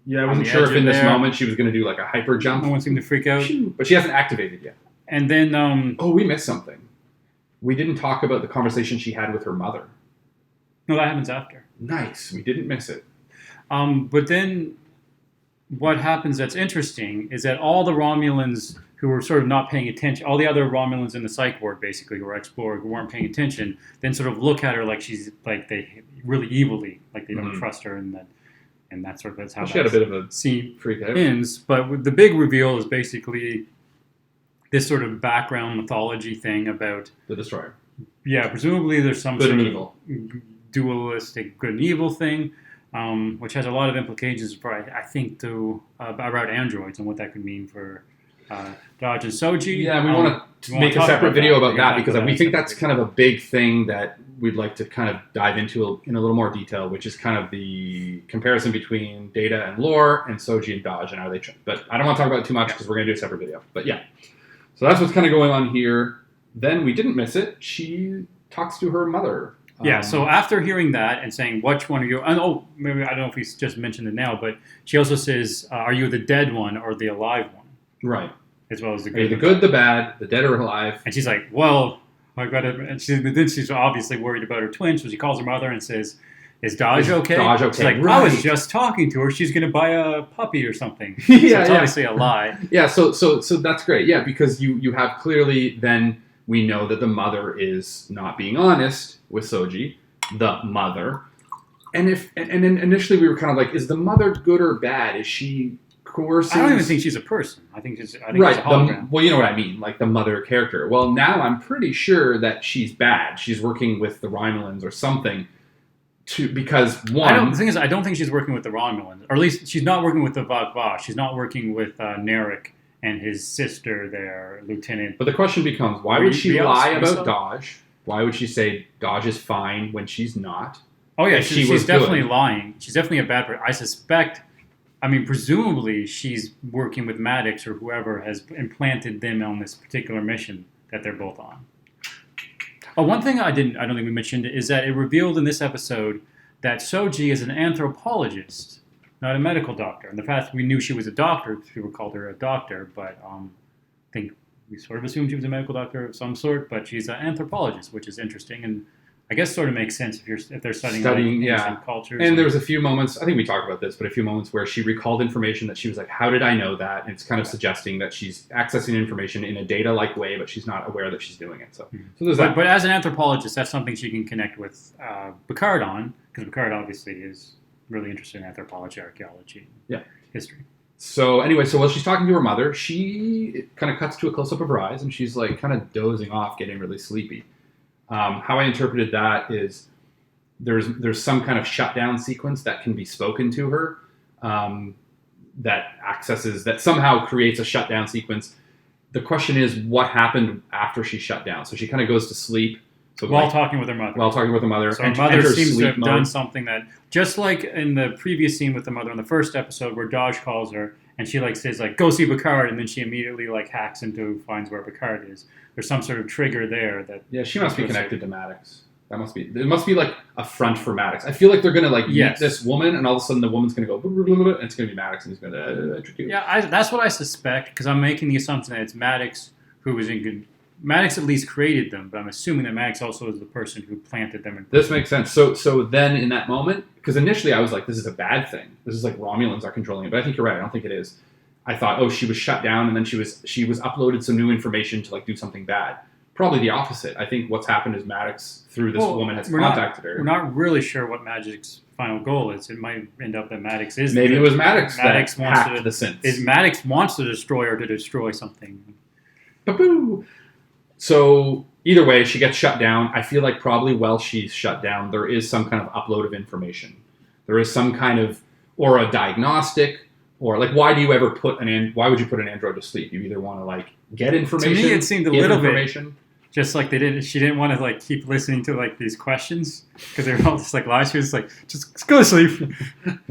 yeah, I wasn't sure if in this moment she was going to do like a hyper jump. No one seemed to freak out, but she hasn't activated yet. And then we missed something. We didn't talk about the conversation she had with her mother. No, that happens after. Nice, we didn't miss it. But then what happens that's interesting is that all the Romulans who were sort of not paying attention, all the other Romulans in the psych ward basically who were explored, who weren't paying attention, then sort of look at her like she's like they really evilly, like they don't trust her, and that's sort of that's how she had a bit of a scene freak out. Ends. But the big reveal is basically this sort of background mythology thing about the destroyer. Yeah, presumably there's some good sort and of evil. Dualistic good and evil thing. Which has a lot of implications for, I think, about androids and what that could mean for Dodge and Soji. Yeah, we want to make a separate video about that because we think that's kind of a big thing that we'd like to kind of dive into in a little more detail, which is kind of the comparison between Data and Lore and Soji and Dodge and how they... But I don't want to talk about it too much because we're going to do a separate video. But yeah, so that's what's kind of going on here. Then we didn't miss it. She talks to her mother. Yeah, so after hearing that and saying, which one are you? And, maybe I don't know if he's just mentioned it now, but she also says, are you the dead one or the alive one? Right. As well as the good. Are you the good, the bad, the dead or alive? And she's like, well, I got to. And then she's obviously worried about her twin, so she calls her mother and says, is Dodge okay? Dodge okay? She's like, I was just talking to her. She's going to buy a puppy or something. So it's obviously a lie. Yeah, so that's great. Yeah, because you have clearly then we know that the mother is not being honest with Soji, the mother. And then initially we were kind of like, is the mother good or bad? Is she coercing? I don't even think she's a person. I think she's a hologram. Well, you know what I mean, like the mother character. Well, now I'm pretty sure that she's bad. She's working with the Romulans or something. Because one, the thing is, I don't think she's working with the Romulans, or at least she's not working with the Vagva. She's not working with Narek and his sister there, Lieutenant. But the question becomes, why would she lie about Dodge? Why would she say Dodge is fine when she's not? Oh yeah, she's definitely lying. She's definitely a bad person. I suspect. I mean, presumably she's working with Maddox or whoever has implanted them on this particular mission that they're both on. Oh, one thing I don't think we mentioned is that it revealed in this episode that Soji is an anthropologist, not a medical doctor. In the past, we knew she was a doctor. People called her a doctor, but I think we sort of assumed she was a medical doctor of some sort. But she's an anthropologist, which is interesting and I guess sort of makes sense if they're studying cultures. And there was a few moments, I think we talked about this, but a few moments where she recalled information that she was like, how did I know that? And it's kind of suggesting that she's accessing information in a data-like way, but she's not aware that she's doing it. So there's that. But as an anthropologist, that's something she can connect with Picard on, because Picard obviously is really interested in anthropology, archaeology, history. So anyway, while she's talking to her mother, she kind of cuts to a close-up of her eyes, and she's like kind of dozing off, getting really sleepy. How I interpreted that is there's some kind of shutdown sequence that can be spoken to her that somehow creates a shutdown sequence. The question is, what happened after she shut down? So she kind of goes to sleep. So while talking with her mother. So her mother seems to have done something that, just like in the previous scene with the mother in the first episode where Dodge calls her and she says go see Picard, and then she immediately hacks finds where Picard is. There's some sort of trigger there that. Yeah, she must be connected to Maddox. It must be like a front for Maddox. I feel like they're gonna meet this woman, and all of a sudden the woman's gonna go, and it's gonna be Maddox, and he's gonna trick you. Yeah, that's what I suspect, because I'm making the assumption that it's Maddox who was in good. Maddox at least created them, but I'm assuming that Maddox also is the person who planted them. This makes sense. So then in that moment, because initially I was like, this is a bad thing. This is like Romulans are controlling it, but I think you're right. I don't think it is. I thought, she was shut down, and then she was uploaded some new information to do something bad. Probably the opposite. I think what's happened is Maddox, through this woman, has contacted her. We're not really sure what Maddox's final goal is. It might end up that Maddox is. Maybe it was Maddox that hacked the synths. Maddox wants the destroyer to destroy something. Ba-boo! So either way, she gets shut down. I feel like probably while she's shut down, there is some kind of upload of information. There is some kind of, or a diagnostic. Or why do you ever why would you put an android to sleep? You either want to get information. To me, it seemed a little bit just like she didn't want to keep listening to these questions because they were all just lies. She was just go to sleep.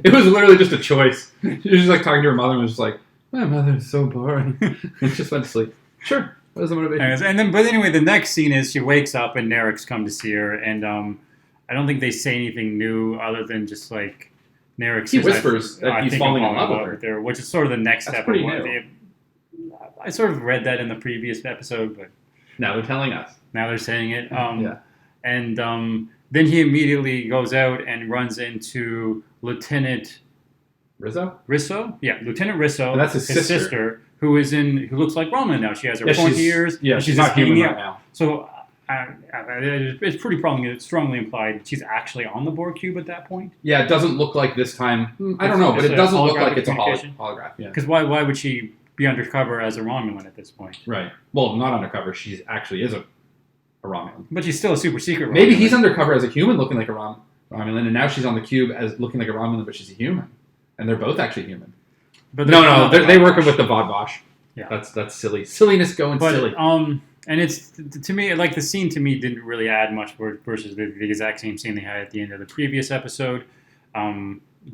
It was literally just a choice. She was just talking to her mother and was just like, my mother is so boring, and she just went to sleep. Sure, what is the motivation? But anyway, the next scene is she wakes up and Narek's come to see her, and I don't think they say anything new other than just Narek he whispers that he's falling in love with her, which is sort of the next step. Pretty new. I sort of read that in the previous episode, but now they're telling us. Now they're saying it. And then he immediately goes out and runs into Lieutenant Risso? Yeah, Lieutenant Risso. And that's his sister, who looks like Roman now. She has her pointy ears. Yeah, she's not human right now. So. It's pretty strongly implied she's actually on the Borg cube at that point. Yeah, it doesn't look like this time. I don't know, but it doesn't look like it's a holograph. Yeah. Because why would she be undercover as a Romulan at this point? Right. Well, not undercover. She actually is a Romulan. But she's still a super secret Romulan. Maybe he's undercover as a human looking like a Romulan, and now she's on the cube as looking like a Romulan, but she's a human. And they're both actually human. But they're working with the Vodbosh. Yeah. That's silly. Silliness going silly. And it's, to me, the scene to me didn't really add much versus the exact same scene they had at the end of the previous episode.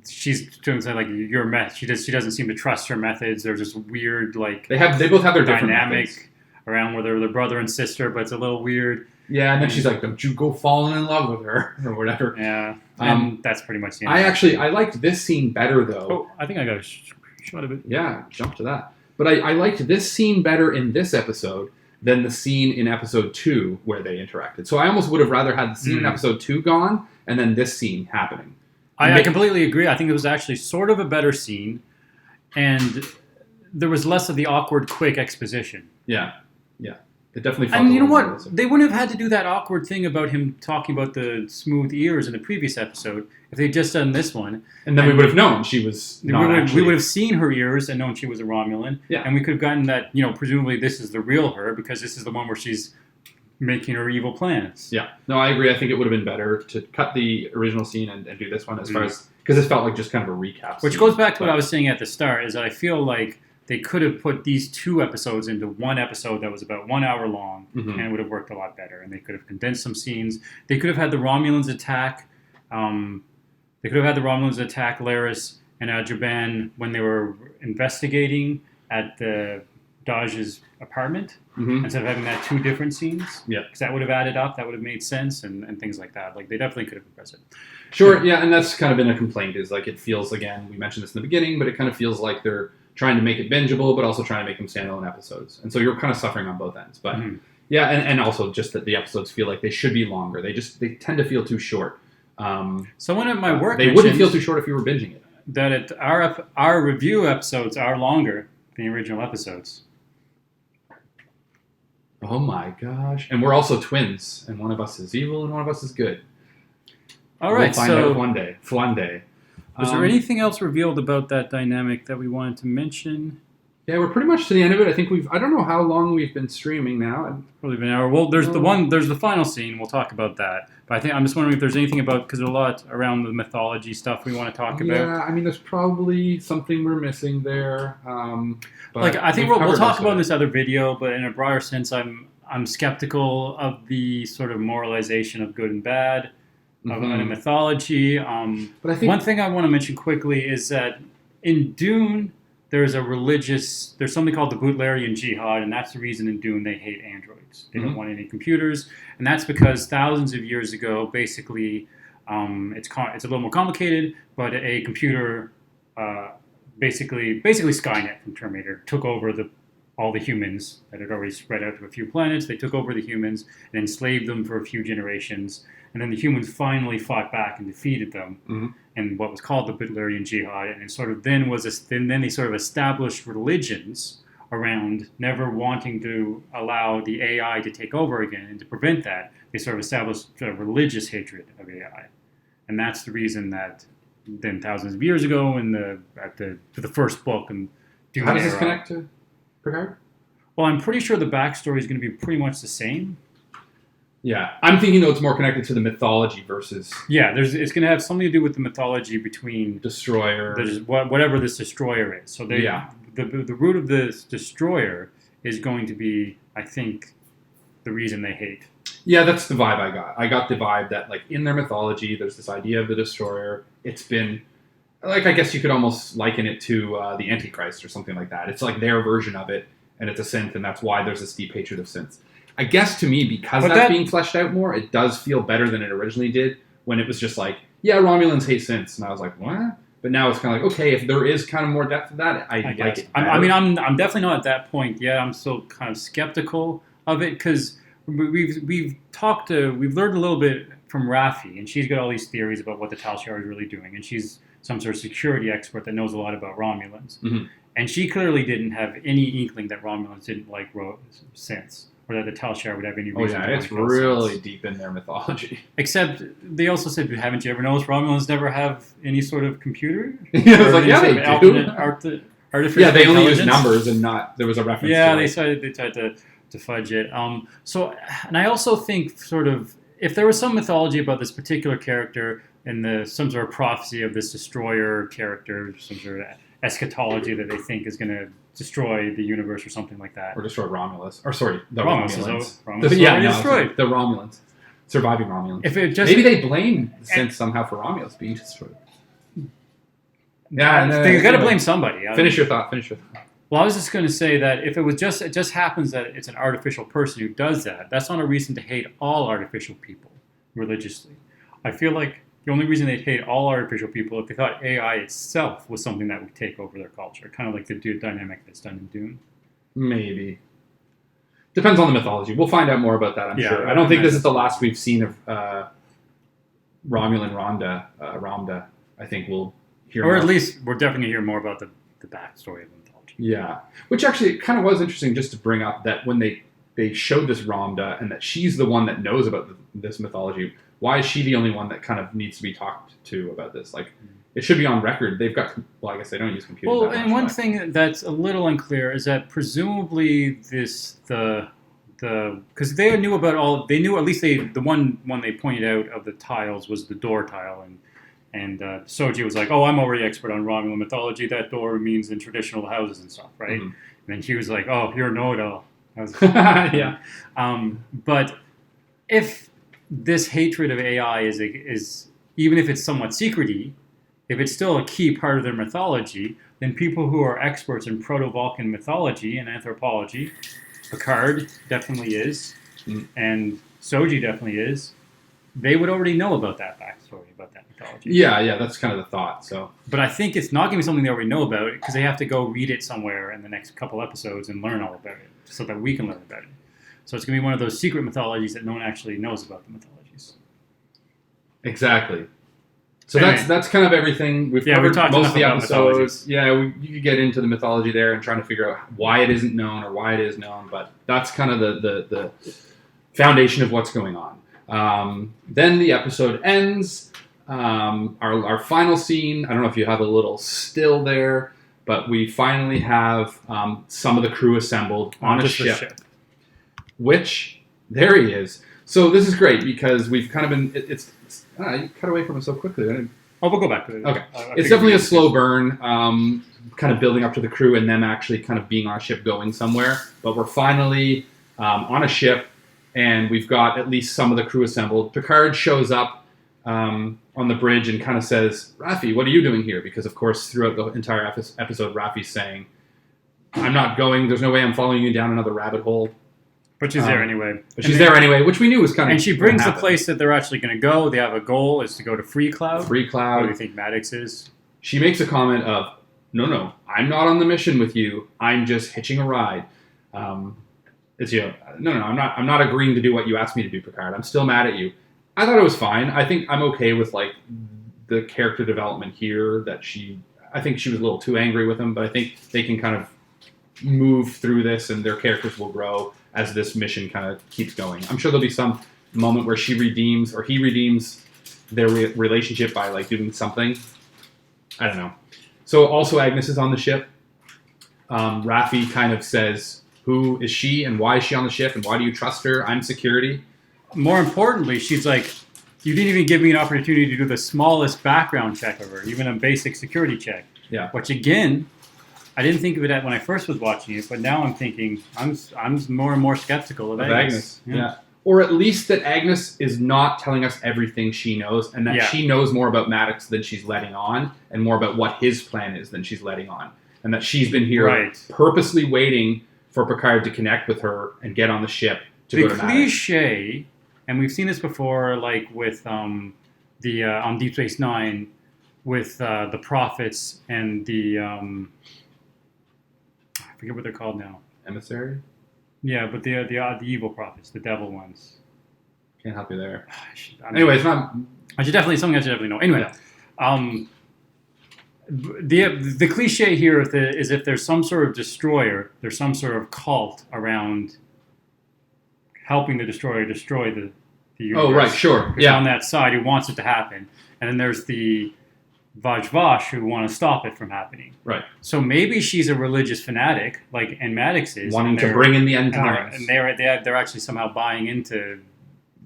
She's doing something your method. She doesn't seem to trust her methods. There's this weird they both have their dynamic different around where they're brother and sister, but it's a little weird. Yeah, and then she's like, "Don't you go falling in love with her," or whatever. Yeah, and that's pretty much the end. I liked this scene better though. Oh, I think I got a shot of it. Yeah, jump to that. But I liked this scene better in this episode. than the scene in episode 2 where they interacted. So I almost would have rather had the scene in episode 2 gone and then this scene happening. I completely agree. I think it was actually sort of a better scene, and there was less of the awkward, quick exposition. Yeah. It definitely felt. And you know what? They wouldn't have had to do that awkward thing about him talking about the smooth ears in the previous episode if they'd just done this one. And then we would have known she was not we would have seen her ears and known she was a Romulan. Yeah. And we could have gotten that, presumably this is the real her because this is the one where she's making her evil plans. Yeah. No, I agree. I think it would have been better to cut the original scene and do this one as far as... Because this felt like just kind of a recap Which goes back to what I was saying at the start, is that I feel like they could have put these 2 episodes into one episode that was about 1 hour long, and it would have worked a lot better. And they could have condensed some scenes. They could have had the Romulans attack. They could have had the Romulans attack Laris and Adjaban when they were investigating at the Daj's apartment, instead of having that 2 different scenes. Yeah, because that would have added up. That would have made sense and things like that. Like they definitely could have compressed it. Sure. Yeah, and that's kind of been a complaint. Is like it feels again. We mentioned this in the beginning, but it kind of feels like they're trying to make it bingeable, but also trying to make them standalone episodes. And so you're kind of suffering on both ends. But yeah, and also just that the episodes feel like they should be longer. They tend to feel too short. Someone at my work they wouldn't feel too short if you were binging it. That our review episodes are longer than the original episodes. Oh my gosh. And we're also twins, and one of us is evil and one of us is good. All right, we'll find out one day. Flan day. Was there anything else revealed about that dynamic that we wanted to mention? Yeah, we're pretty much to the end of it. I think I don't know how long we've been streaming now. Probably been an hour. Well, there's the final scene. We'll talk about that. But I'm just wondering if there's anything about, because there's a lot around the mythology stuff we want to talk about. Yeah, I mean, there's probably something we're missing there. But I think we'll talk about in this other video, but in a broader sense, I'm skeptical of the sort of moralization of good and bad of a mythology. But I think one thing I want to mention quickly is that in Dune, there's something called the Butlerian Jihad, and that's the reason in Dune they hate androids. They don't want any computers, and that's because thousands of years ago, basically, it's a little more complicated, but a computer, basically Skynet from Terminator, took over all the humans that had already spread out to a few planets. They took over the humans and enslaved them for a few generations. And then the humans finally fought back and defeated them in what was called the Butlerian Jihad. And it sort of then they sort of established religions around never wanting to allow the AI to take over again. And to prevent that, they sort of established a religious hatred of AI. And that's the reason that then thousands of years ago to the first book and Dune how does this connect to Picard? Well, I'm pretty sure the backstory is going to be pretty much the same. Yeah, I'm thinking though it's more connected to the mythology versus... Yeah, it's going to have something to do with the mythology between... Destroyer. Whatever this destroyer is. So the root of this destroyer is going to be, I think, the reason they hate. Yeah, that's the vibe I got. I got the vibe that, like, in their mythology, there's this idea of the destroyer. It's been... Like, I guess you could almost liken it to the Antichrist or something like that. It's like their version of it, and it's a synth, and that's why there's this deep hatred of synths. I guess to me, because that's being fleshed out more, it does feel better than it originally did when it was just like, yeah, Romulans hate synths. And I was like, what? But now it's kind of like, okay, if there is kind of more depth to that, I like it better. I'm definitely not at that point yet. I'm still kind of skeptical of it because we've learned a little bit from Raffi, and she's got all these theories about what the Tal Shiar is really doing, and she's some sort of security expert that knows a lot about Romulans. And she clearly didn't have any inkling that Romulans didn't like synths. Or that the Tal Shiar would have any reason to it's really deep in their mythology. Except, they also said, haven't you ever noticed Romulans never have any sort of computer? Yeah, it's like, yeah, they do. Artificial they only use numbers and not, there was a reference to it. They tried to fudge it. And I also think, sort of, if there was some mythology about this particular character and some sort of prophecy of this destroyer character, some sort of eschatology that they think is going to destroy the universe or something like that. Or destroy Romulus. Or sorry, the Romulans. The Romulans. Surviving Romulans. Maybe they blame synths somehow for Romulus being destroyed. Yeah, they got to blame somebody. Finish your thought. Well, I was just going to say that if it just happens that it's an artificial person who does that, that's not a reason to hate all artificial people religiously. I feel like the only reason they'd hate all artificial people if they thought AI itself was something that would take over their culture, kind of like the dynamic that's done in Dune. Maybe. Depends on the mythology. We'll find out more about that, I'm Yeah, sure. I I don't think this imagine is the so. last we've seen of Romulan Ramda. I think we'll hear Or more. at least we're definitely going to hear more about the backstory of the mythology. Yeah. Which actually kind of was interesting just to bring up that when they showed this Ramda and that she's the one that knows about this mythology, why is she the only one that kind of needs to be talked to about this? Like, it should be on record. They've got, well, I guess they don't use computers Well, that and much, one but- thing that's a little unclear is that presumably because they knew about all, they knew at least the one they pointed out of the tiles was the door tile, and Soji was like, oh, I'm already expert on Romulan mythology. That door means in traditional houses and stuff, right? Mhm. And then he was like, oh, you're a know-it-all. Yeah. But if this hatred of AI is even if it's somewhat secrety, if it's still a key part of their mythology, then people who are experts in Proto-Vulcan mythology and anthropology, Picard definitely is, and Soji definitely is, they would already know about that backstory, about that mythology. Yeah, that's kind of the thought. So, But I think it's not going to be something they already know about because they have to go read it somewhere in the next couple episodes and learn all about it so that we can learn about it. So it's going to be one of those secret mythologies that no one actually knows about the mythologies. exactly. So Anyway. that's kind of everything. We've Yeah, we covered talked most of the enough about episodes. Yeah, you could get into the mythology there and trying to figure out why it isn't known or why it is known, but that's kind of the foundation of what's going on. Then the episode ends. Our final scene, I don't know if you have a little still there, but we finally have some of the crew assembled on a Just the ship. Which, there he is. So this is great because we've kind of been, you cut away from it so quickly. Oh, we'll go back to it. Okay. It's definitely a slow burn, kind of building up to the crew and them actually kind of being on a ship going somewhere. But we're finally on a ship, and we've got at least some of the crew assembled. Picard shows up on the bridge and kind of says, Raffi, what are you doing here? Because, of course, throughout the entire episode, Raffi's saying, I'm not going, there's no way I'm following you down another rabbit hole. But she's there anyway. But she's there anyway, which we knew was kind of And she brings the happen. place that they're actually going to go. They have a goal is to go to Free Cloud. Free What Cloud. do you think Maddox is? She makes a comment of, no, I'm not on the mission with you. I'm just hitching a ride. It's no, I'm not agreeing to do what you asked me to do, Picard. I'm still mad at you. I thought it was fine. I think I'm okay with like the character development here. I think she was a little too angry with him, but I think they can kind of move through this, and their characters will grow as this mission kind of keeps going. I'm sure there'll be some moment where she redeems or he redeems their relationship by like doing something. I don't know. So also Agnes is on the ship. Raffi kind of says, who is she and why is she on the ship and why do you trust her? I'm security. More importantly, she's like, you didn't even give me an opportunity to do the smallest background check of her, even a basic security check. Yeah. Which again, I didn't think of it when I first was watching it, but now I'm thinking I'm more and more skeptical of Agnes. Yeah. Or at least that Agnes is not telling us everything she knows, and that she knows more about Maddox than she's letting on, and more about what his plan is than she's letting on. And that she's been here purposely waiting for Picard to connect with her and get on the ship to go to Maddox. The cliche, and we've seen this before, like with on Deep Space Nine, with the prophets and the I forget what they're called now. Emissary? Yeah, but the evil prophets, the devil ones. Can't help you there. Anyway, it's not. I should definitely know. Anyway, the cliche here is if there's some sort of destroyer, there's some sort of cult around helping the destroyer destroy the universe. Oh, right, sure. Yeah, on that side who wants it to happen, and then there's the Vajvash who want to stop it from happening. Right. So maybe she's a religious fanatic, like and Maddox is, wanting to bring in the end times, and they're actually somehow buying into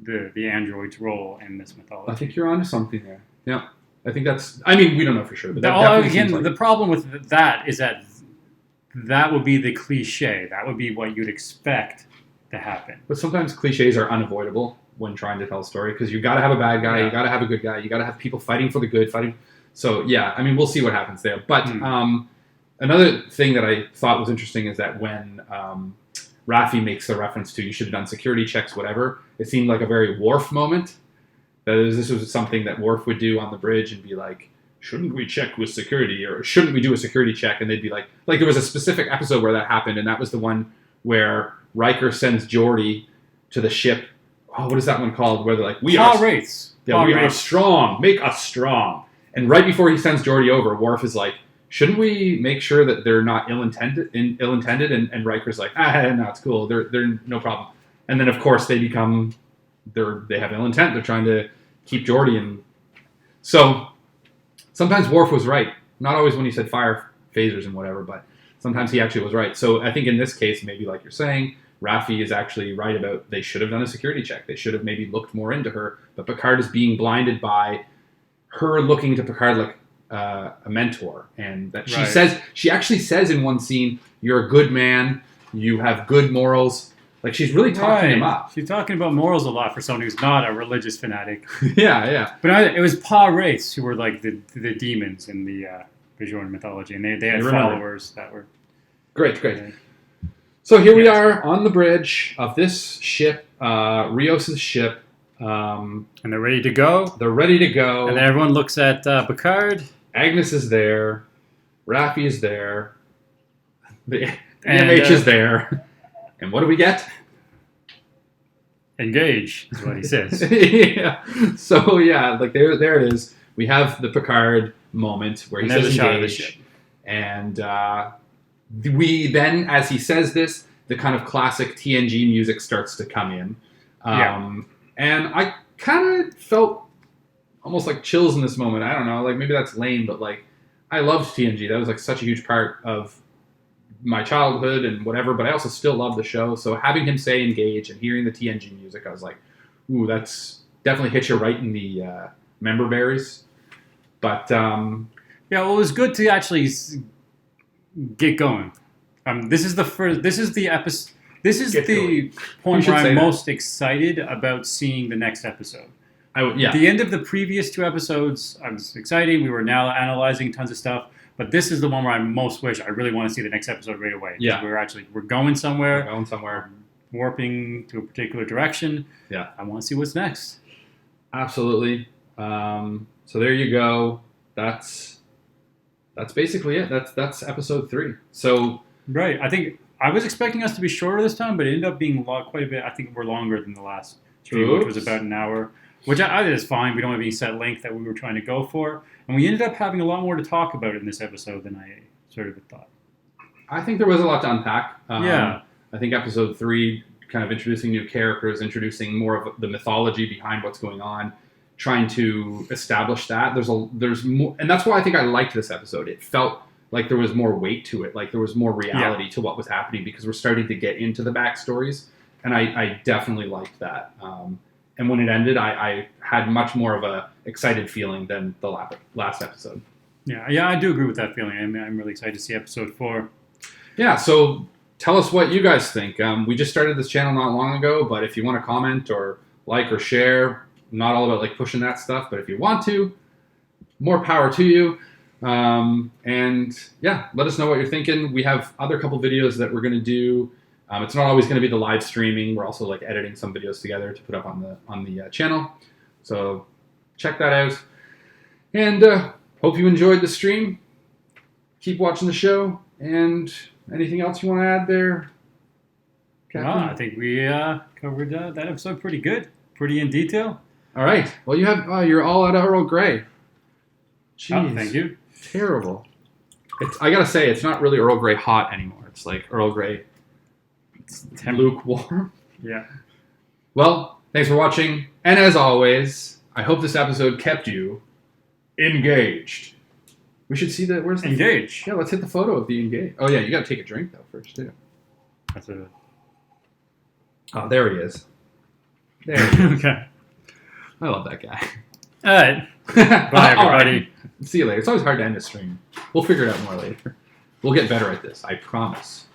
the android's role in this mythology. I think you're onto something there. Yeah, I think that's. I mean, we don't know for sure, but that again, seems like the problem with that is that would be the cliche. That would be what you'd expect to happen. But sometimes cliches are unavoidable when trying to tell a story because you got to have a bad guy, you got to have a good guy, you got to have people fighting for the good, fighting. So yeah, I mean, we'll see what happens there. But another thing that I thought was interesting is that when Raffi makes a reference to you should have done security checks, whatever, it seemed like a very Worf moment. This was something that Worf would do on the bridge and be like, shouldn't we check with security or shouldn't we do a security check? And they'd be like there was a specific episode where that happened, and that was the one where Riker sends Geordi to the ship. Oh, what is that one called? Where they're like, we Paw are rates. Yeah, Paw we are rates. strong. Make us strong. And right before he sends Geordi over, Worf is like, shouldn't we make sure that they're not ill-intended? And Riker's like, no, it's cool. They're no problem. And then, of course, they have ill intent. They're trying to keep Geordi. And so sometimes Worf was right. Not always when he said fire phasers and whatever, but sometimes he actually was right. So I think in this case, maybe like you're saying, Raffi is actually right about they should have done a security check. They should have maybe looked more into her. But Picard is being blinded by her looking to Picard like a mentor. And that she actually says in one scene, you're a good man. You have good morals. Like, she's really talking him up. She's talking about morals a lot for someone who's not a religious fanatic. Yeah. But it was Paw race who were like the demons in the Bajoran mythology, and they had followers that were great. So here we are on the bridge of this ship, Rios' ship, and they're ready to go. And then everyone looks at Picard. Agnes is there. Raffi is there. The MH is there. And what do we get? Engage is what he says. Yeah. So like there it is. We have the Picard moment where he says engage, and we then, as he says this, the kind of classic TNG music starts to come in, and I kind of felt almost like chills in this moment. I don't know, like maybe that's lame, but like I loved TNG. That was like such a huge part of my childhood and whatever, but I also still love the show. So having him say engage and hearing the TNG music, I was like, ooh, that's definitely hit you right in the member berries. But well, it was good to actually get going. This is the episode. This is the point where I'm most excited about seeing the next episode. The end of the previous two episodes, I was excited. We were now analyzing tons of stuff. But this is the one where I most wish I really want to see the next episode right away. Yeah. We're going somewhere. Warping to a particular direction. Yeah. I want to see what's next. Absolutely. So there you go. That's basically it. That's episode 3. So right. I think I was expecting us to be shorter this time, but it ended up being quite a bit. I think we're longer than the last stream, which was about an hour. Which I think is fine. We don't have any set length that we were trying to go for. And we ended up having a lot more to talk about in this episode than I sort of thought. I think there was a lot to unpack. I think episode 3, kind of introducing new characters, introducing more of the mythology behind what's going on, trying to establish that. There's more, and that's why I think I liked this episode. It felt like there was more weight to it, like there was more reality to what was happening, because we're starting to get into the backstories, and I definitely liked that. And when it ended, I had much more of a excited feeling than the last episode. Yeah, I do agree with that feeling. I'm really excited to see episode 4. Yeah, so tell us what you guys think. We just started this channel not long ago, but if you want to comment or like or share, not all about like pushing that stuff, but if you want to, more power to you. And yeah, let us know what you're thinking. We have other couple videos that we're going to do. It's not always going to be the live streaming. We're also like editing some videos together to put up on the channel. So check that out. And hope you enjoyed the stream. Keep watching the show. And anything else you want to add there, Captain? No, I think we covered that episode pretty good. Pretty in detail. All right. Well, you're all out of Earl Grey. Jeez. Oh, thank you. Terrible. I got to say, it's not really Earl Grey hot anymore. It's like Earl Grey lukewarm. Yeah. Well, thanks for watching. And as always, I hope this episode kept you engaged. We should see where's the engage? Yeah, let's hit the photo of the engage. Oh yeah, you got to take a drink though first too. Oh, there he is. There he is. Okay. I love that guy. All right. Bye, everybody. Right. See you later. It's always hard to end a stream. We'll figure it out more later. We'll get better at this. I promise.